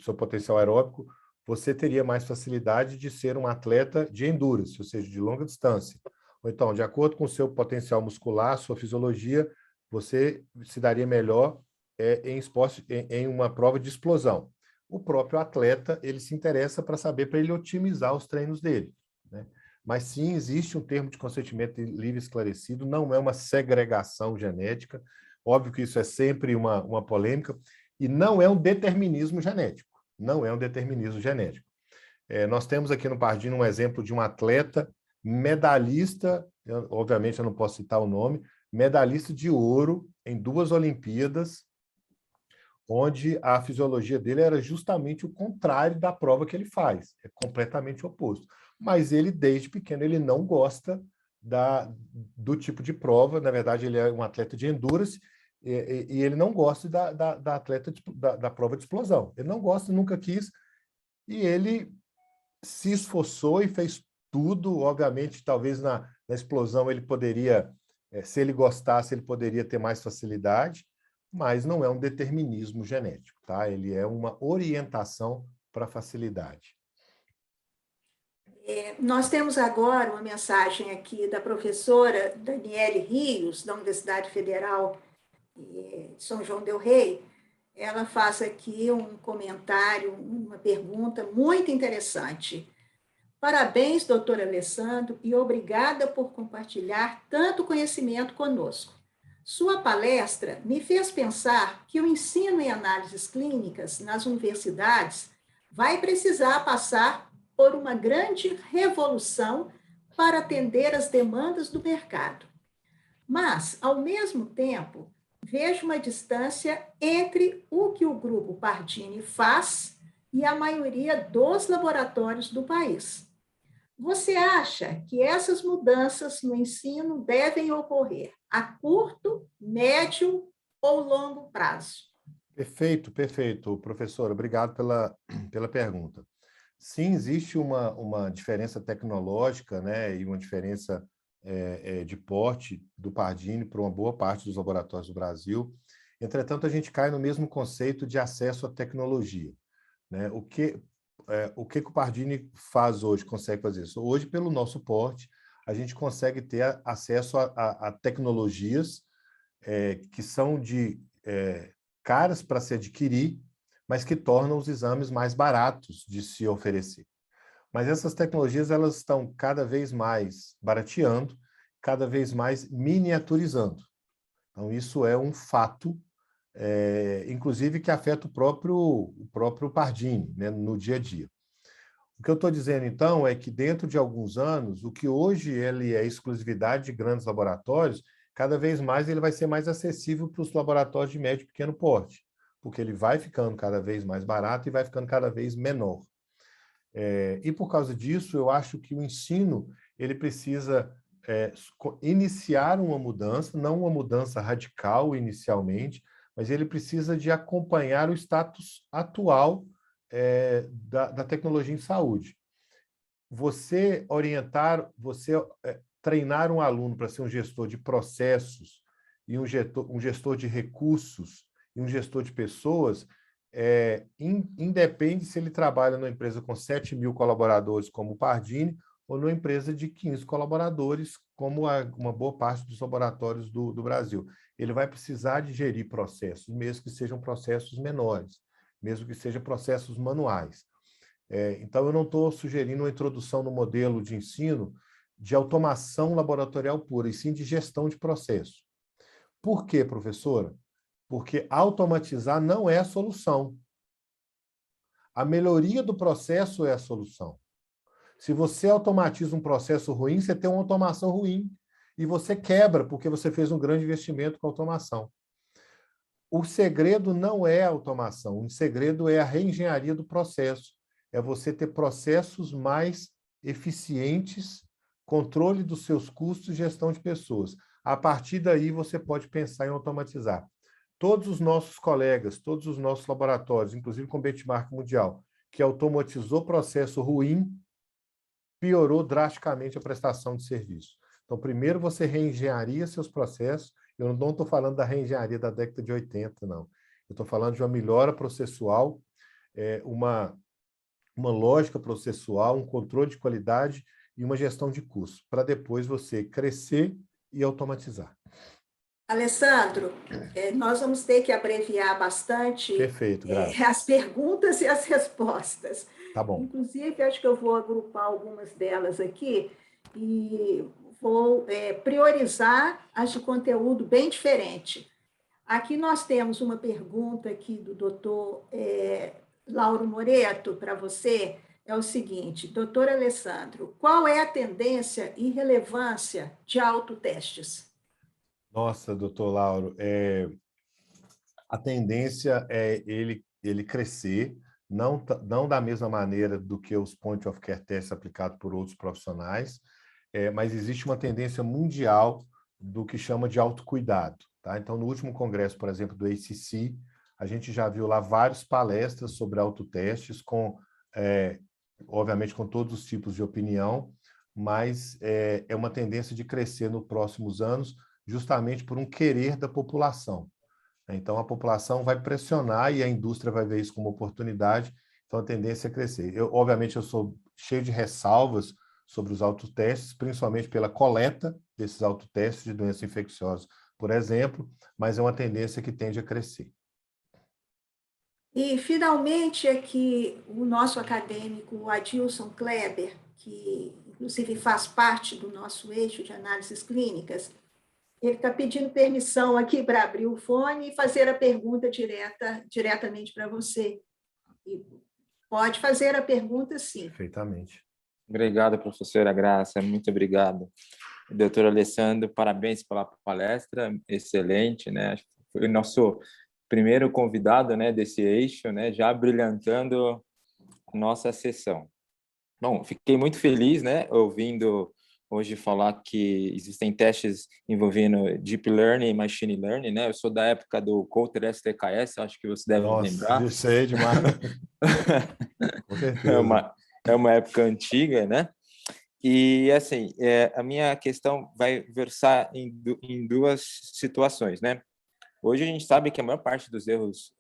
[SPEAKER 2] seu potencial aeróbico, você teria mais facilidade de ser um atleta de endurance, ou seja, de longa distância. Ou então, de acordo com o seu potencial muscular, sua fisiologia, você se daria melhor em uma prova de explosão. O próprio atleta ele se interessa para saber, para ele otimizar os treinos dele, né? Mas sim, existe um termo de consentimento livre esclarecido, não é uma segregação genética. Óbvio que isso é sempre uma polêmica, e não é um determinismo genético. Não é um determinismo genético. Nós temos aqui no Pardini um exemplo de um atleta medalhista, obviamente eu não posso citar o nome, medalhista de ouro em 2 Olimpíadas, onde a fisiologia dele era justamente o contrário da prova que ele faz, é completamente oposto. Mas ele, desde pequeno, ele não gosta do tipo de prova, na verdade ele é um atleta de endurance, e ele não gosta da prova de explosão. Ele não gosta, nunca quis, e ele se esforçou e fez tudo, obviamente, talvez na explosão ele poderia, se ele gostasse, ele poderia ter mais facilidade, mas não é um determinismo genético, tá? Ele é uma orientação para facilidade.
[SPEAKER 1] Nós temos agora uma mensagem aqui da professora Daniele Rios, da Universidade Federal de São João del Rei. Ela faz aqui um comentário, uma pergunta muito interessante. Parabéns, doutor Alessandro, e obrigada por compartilhar tanto conhecimento conosco. Sua palestra me fez pensar que o ensino em análises clínicas nas universidades vai precisar passar por uma grande revolução para atender às demandas do mercado. Mas, ao mesmo tempo, vejo uma distância entre o que o grupo Pardini faz e a maioria dos laboratórios do país. Você acha que essas mudanças no ensino devem ocorrer a curto, médio ou longo prazo?
[SPEAKER 2] Perfeito, perfeito, professor. Obrigado pela pergunta. Sim, existe uma diferença tecnológica, né, e uma diferença de porte do Pardini para uma boa parte dos laboratórios do Brasil. Entretanto, a gente cai no mesmo conceito de acesso à tecnologia, né? O que o Pardini faz hoje, consegue fazer isso? Hoje, pelo nosso porte, a gente consegue ter acesso a tecnologias que são caras para se adquirir, mas que tornam os exames mais baratos de se oferecer. Mas essas tecnologias elas estão cada vez mais barateando, cada vez mais miniaturizando. Então, isso é um fato, inclusive que afeta o próprio Pardini, né, no dia a dia. O que eu estou dizendo, então, é que dentro de alguns anos, o que hoje ele é exclusividade de grandes laboratórios, cada vez mais ele vai ser mais acessível para os laboratórios de médio e pequeno porte, porque ele vai ficando cada vez mais barato e vai ficando cada vez menor. E por causa disso, eu acho que o ensino ele precisa iniciar uma mudança, não uma mudança radical inicialmente, mas ele precisa de acompanhar o status atual da tecnologia em saúde. Você treinar um aluno para ser um gestor de processos e um gestor de recursos e um gestor de pessoas, independe se ele trabalha numa empresa com 7.000 colaboradores, como o Pardini, ou numa empresa de 15 colaboradores, como uma boa parte dos laboratórios do Brasil. Ele vai precisar de gerir processos, mesmo que sejam processos menores, mesmo que sejam processos manuais. Então, eu não estou sugerindo uma introdução no modelo de ensino de automação laboratorial pura, e sim de gestão de processo. Por quê, professora? Porque automatizar não é a solução. A melhoria do processo é a solução. Se você automatiza um processo ruim, você tem uma automação ruim. E você quebra, porque você fez um grande investimento com automação. O segredo não é a automação, o segredo é a reengenharia do processo. É você ter processos mais eficientes, controle dos seus custos e gestão de pessoas. A partir daí, você pode pensar em automatizar. Todos os nossos colegas, todos os nossos laboratórios, inclusive com benchmark mundial, que automatizou processo ruim, piorou drasticamente a prestação de serviço. Então, primeiro você reengenharia seus processos. Eu não estou falando da reengenharia da década de 80, não. Eu estou falando de uma melhora processual, uma lógica processual, um controle de qualidade e uma gestão de custos, para depois você crescer e automatizar.
[SPEAKER 1] Alessandro, nós vamos ter que abreviar bastante.
[SPEAKER 2] Perfeito, Graça.
[SPEAKER 1] As perguntas e as respostas.
[SPEAKER 2] Tá bom.
[SPEAKER 1] Inclusive, acho que eu vou agrupar algumas delas aqui e vou priorizar as de conteúdo bem diferente. Aqui nós temos uma pergunta aqui do doutor Lauro Moreto para você. É o seguinte, doutor Alessandro, qual é a tendência e relevância de autotestes?
[SPEAKER 2] Nossa, doutor Lauro, a tendência é ele crescer, não da mesma maneira do que os point of care tests aplicados por outros profissionais, mas existe uma tendência mundial do que chama de autocuidado. Tá? Então, no último congresso, por exemplo, do ACC, a gente já viu lá várias palestras sobre autotestes, obviamente com todos os tipos de opinião, mas é uma tendência de crescer nos próximos anos, justamente por um querer da população. Então, a população vai pressionar e a indústria vai ver isso como oportunidade, então a tendência é crescer. Obviamente, eu sou cheio de ressalvas sobre os autotestes, principalmente pela coleta desses autotestes de doenças infecciosas, por exemplo, mas é uma tendência que tende a crescer.
[SPEAKER 1] E, finalmente, aqui o nosso acadêmico Adilson Kleber, que inclusive faz parte do nosso eixo de análises clínicas, ele está pedindo permissão aqui para abrir o fone e fazer a pergunta diretamente para você. E pode fazer a pergunta, sim.
[SPEAKER 2] Perfeitamente.
[SPEAKER 3] Obrigado, professora Graça, muito obrigado. Doutor Alessandro, parabéns pela palestra, excelente, né? Foi o nosso primeiro convidado, né, desse eixo, né, já brilhantando a nossa sessão. Bom, fiquei muito feliz, né, ouvindo hoje falar que existem testes envolvendo Deep Learning e Machine Learning, né? Eu sou da época do Coulter STKS, acho que você deve lembrar.
[SPEAKER 2] Nossa, sei demais. Com certeza.
[SPEAKER 3] É uma época antiga, né? E, assim, a minha questão vai versar em duas situações, né? Hoje a gente sabe que a maior parte dos erros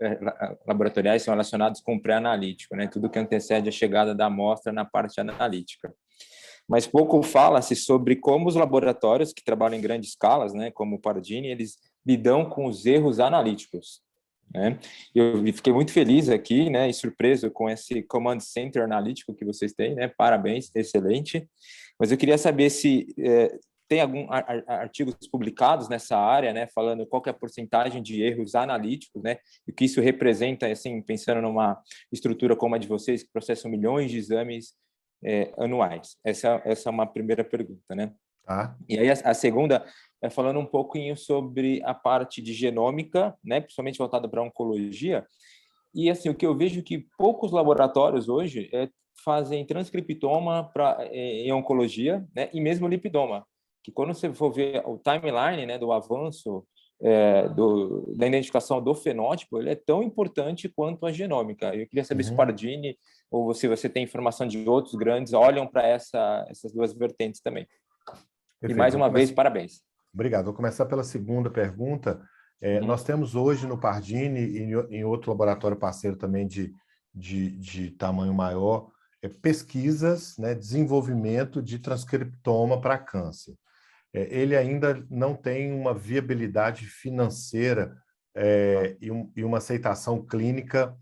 [SPEAKER 3] laboratoriais são relacionados com o pré-analítico, né? Tudo que antecede a chegada da amostra na parte analítica. Mas pouco fala-se sobre como os laboratórios que trabalham em grandes escalas, né, como o Pardini, eles lidam com os erros analíticos, né? Eu fiquei muito feliz aqui, né, e surpreso com esse Command Center analítico que vocês têm, né? Parabéns, excelente. Mas eu queria saber se tem algum artigos publicados nessa área, né, falando qual que é a porcentagem de erros analíticos, né, e o que isso representa, assim, pensando numa estrutura como a de vocês, que processam milhões de exames anuais. Essa é uma primeira pergunta, né?
[SPEAKER 2] Tá.
[SPEAKER 3] E aí a segunda é falando um pouquinho sobre a parte de genômica, né, principalmente voltada para a oncologia. E assim, o que eu vejo que poucos laboratórios hoje fazem transcriptoma em oncologia, né, e mesmo lipidoma, que quando você for ver o timeline, né, do avanço da identificação do fenótipo, ele é tão importante quanto a genômica. Eu queria saber se o Pardini ou se você tem informação de outros grandes olham para essas duas vertentes também.
[SPEAKER 2] Perfeito.
[SPEAKER 3] E mais uma vez, parabéns.
[SPEAKER 2] Obrigado. Vou começar pela segunda pergunta. Nós temos hoje no Pardini e em outro laboratório parceiro também de tamanho maior, pesquisas, né, desenvolvimento de transcriptoma para câncer. Ele ainda não tem uma viabilidade financeira e uma aceitação clínica.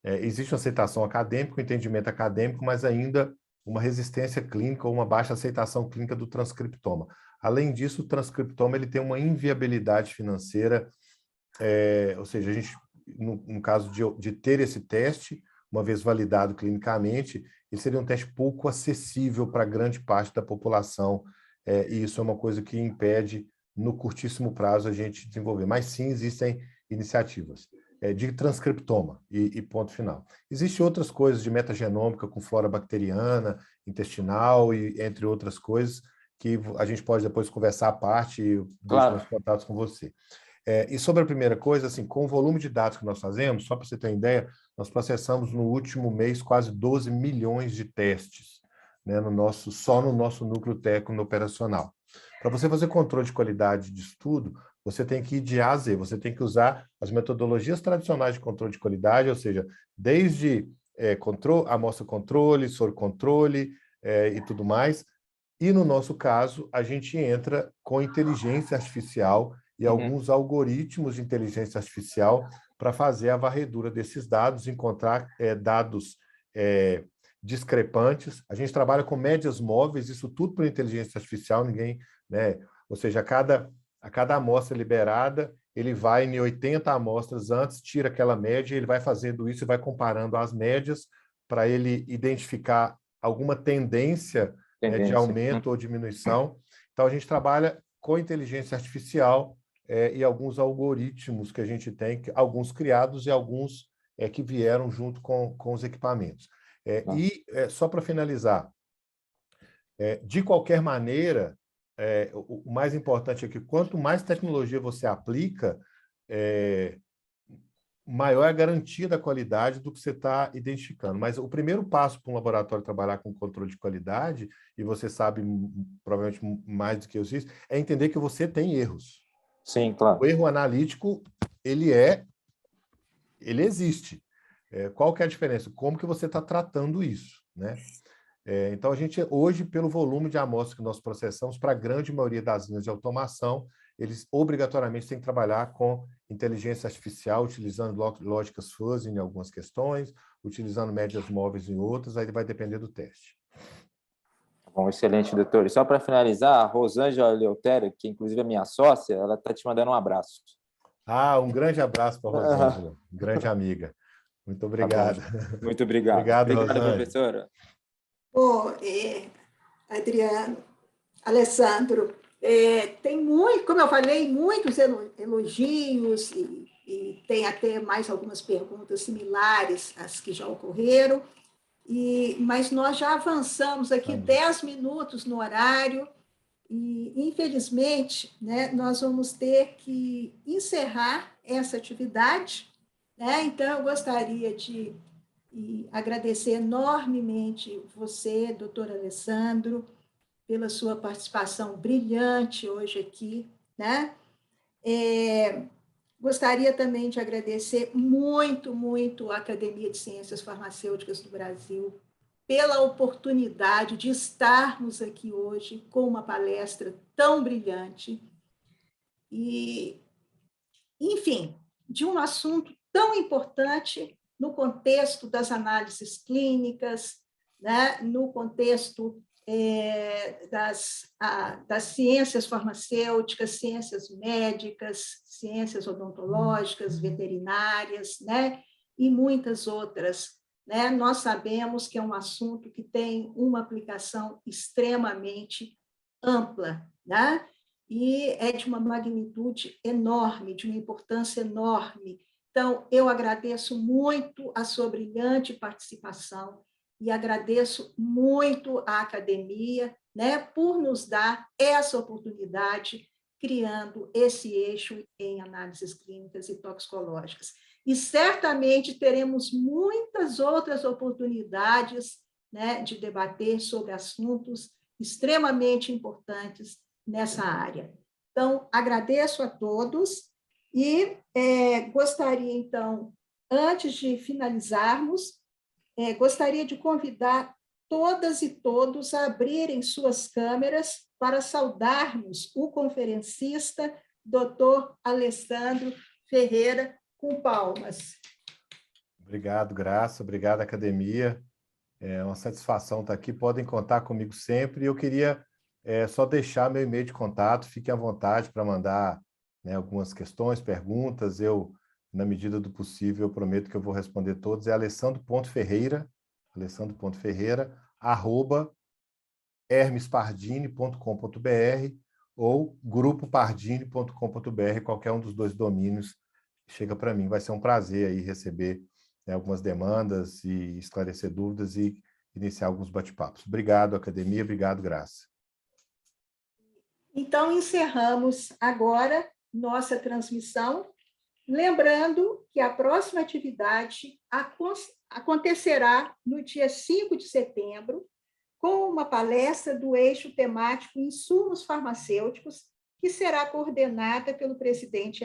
[SPEAKER 2] Existe uma aceitação acadêmica, um entendimento acadêmico, mas ainda uma resistência clínica ou uma baixa aceitação clínica do transcriptoma. Além disso, o transcriptoma ele tem uma inviabilidade financeira, ou seja, a gente, no caso de ter esse teste, uma vez validado clinicamente, ele seria um teste pouco acessível para grande parte da população, e isso é uma coisa que impede, no curtíssimo prazo, a gente desenvolver. Mas sim, existem iniciativas de transcriptoma e ponto final. Existem outras coisas de metagenômica com flora bacteriana, intestinal e entre outras coisas que a gente pode depois conversar à parte e eu deixo meus contatos com você. E sobre a primeira coisa, assim, com o volume de dados que nós fazemos, só para você ter uma ideia, nós processamos no último mês quase 12 milhões de testes, né, só no nosso núcleo técnico operacional. Para você fazer controle de qualidade de estudo, você tem que ir de A a Z, você tem que usar as metodologias tradicionais de controle de qualidade, ou seja, desde amostra controle, soro controle e tudo mais. E no nosso caso, a gente entra com inteligência artificial e alguns algoritmos de inteligência artificial para fazer a varredura desses dados, encontrar dados discrepantes. A gente trabalha com médias móveis, isso tudo por inteligência artificial, ninguém, né? Ou seja, a cada amostra liberada, ele vai em 80 amostras antes, tira aquela média, ele vai fazendo isso e vai comparando as médias para ele identificar alguma tendência de aumento ou diminuição. Então, a gente trabalha com inteligência artificial e alguns algoritmos que a gente tem, alguns criados e alguns que vieram junto com os equipamentos. Só para finalizar, de qualquer maneira, o mais importante é que quanto mais tecnologia você aplica, maior é a garantia da qualidade do que você está identificando. Mas o primeiro passo para um laboratório trabalhar com controle de qualidade, e você sabe provavelmente mais do que eu sei, é entender que você tem erros.
[SPEAKER 3] Sim, claro.
[SPEAKER 2] O erro analítico, ele existe. Qual que é a diferença? Como que você está tratando isso, né? Então, a gente, hoje, pelo volume de amostras que nós processamos, para a grande maioria das linhas de automação, eles obrigatoriamente têm que trabalhar com inteligência artificial, utilizando lógicas fuzzy em algumas questões, utilizando médias móveis em outras, aí vai depender do teste.
[SPEAKER 3] Bom, excelente, doutor. E só para finalizar, a Rosângela Eleutério, que inclusive é minha sócia, ela está te mandando um abraço.
[SPEAKER 2] Um grande abraço para a Rosângela, grande amiga. Muito obrigado.
[SPEAKER 3] Tá, muito obrigado.
[SPEAKER 2] Obrigado,
[SPEAKER 3] professora.
[SPEAKER 1] Adriano, Alessandro, tem muito, como eu falei, muitos elogios e tem até mais algumas perguntas similares às que já ocorreram, mas nós já avançamos aqui 10 minutos no horário e, infelizmente, né, nós vamos ter que encerrar essa atividade, né? Então, eu gostaria de agradecer enormemente você, doutor Alessandro, pela sua participação brilhante hoje aqui, né? Gostaria também de agradecer muito, muito a Academia de Ciências Farmacêuticas do Brasil pela oportunidade de estarmos aqui hoje com uma palestra tão brilhante e, enfim, de um assunto tão importante no contexto das análises clínicas, né? No contexto das ciências farmacêuticas, ciências médicas, ciências odontológicas, veterinárias, né? E muitas outras, né? Nós sabemos que é um assunto que tem uma aplicação extremamente ampla, né? E é de uma magnitude enorme, de uma importância enorme. Então, eu agradeço muito a sua brilhante participação e agradeço muito à academia, né, por nos dar essa oportunidade, criando esse eixo em análises clínicas e toxicológicas. E certamente teremos muitas outras oportunidades, né, de debater sobre assuntos extremamente importantes nessa área. Então, agradeço a todos e gostaria, então, antes de finalizarmos, gostaria de convidar todas e todos a abrirem suas câmeras para saudarmos o conferencista, doutor Alessandro Ferreira, com palmas.
[SPEAKER 2] Obrigado, Graça. Obrigado, academia. É uma satisfação estar aqui. Podem contar comigo sempre. Eu queria só deixar meu e-mail de contato. Fiquem à vontade para mandar, né, algumas questões, perguntas. Eu Na medida do possível, eu prometo que eu vou responder todos. É alessandro.ferreira, @hermespardini.com.br ou grupopardini.com.br, qualquer um dos dois domínios chega para mim. Vai ser um prazer aí receber, né, algumas demandas e esclarecer dúvidas e iniciar alguns bate-papos. Obrigado, academia. Obrigado, Graça.
[SPEAKER 1] Então, encerramos agora nossa transmissão, lembrando que a próxima atividade acontecerá no dia 5 de setembro, com uma palestra do eixo temático Insumos Farmacêuticos, que será coordenada pelo presidente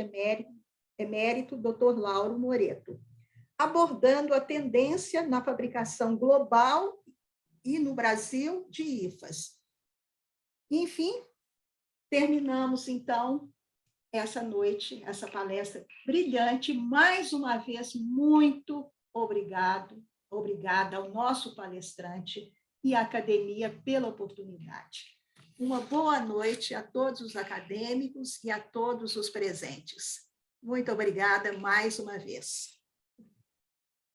[SPEAKER 1] emérito Dr. Lauro Moreto, abordando a tendência na fabricação global e no Brasil de IFAs. Enfim, terminamos, então, essa noite, essa palestra brilhante. Mais uma vez, muito obrigada ao nosso palestrante e à academia pela oportunidade. Uma boa noite a todos os acadêmicos e a todos os presentes. Muito obrigada mais uma vez.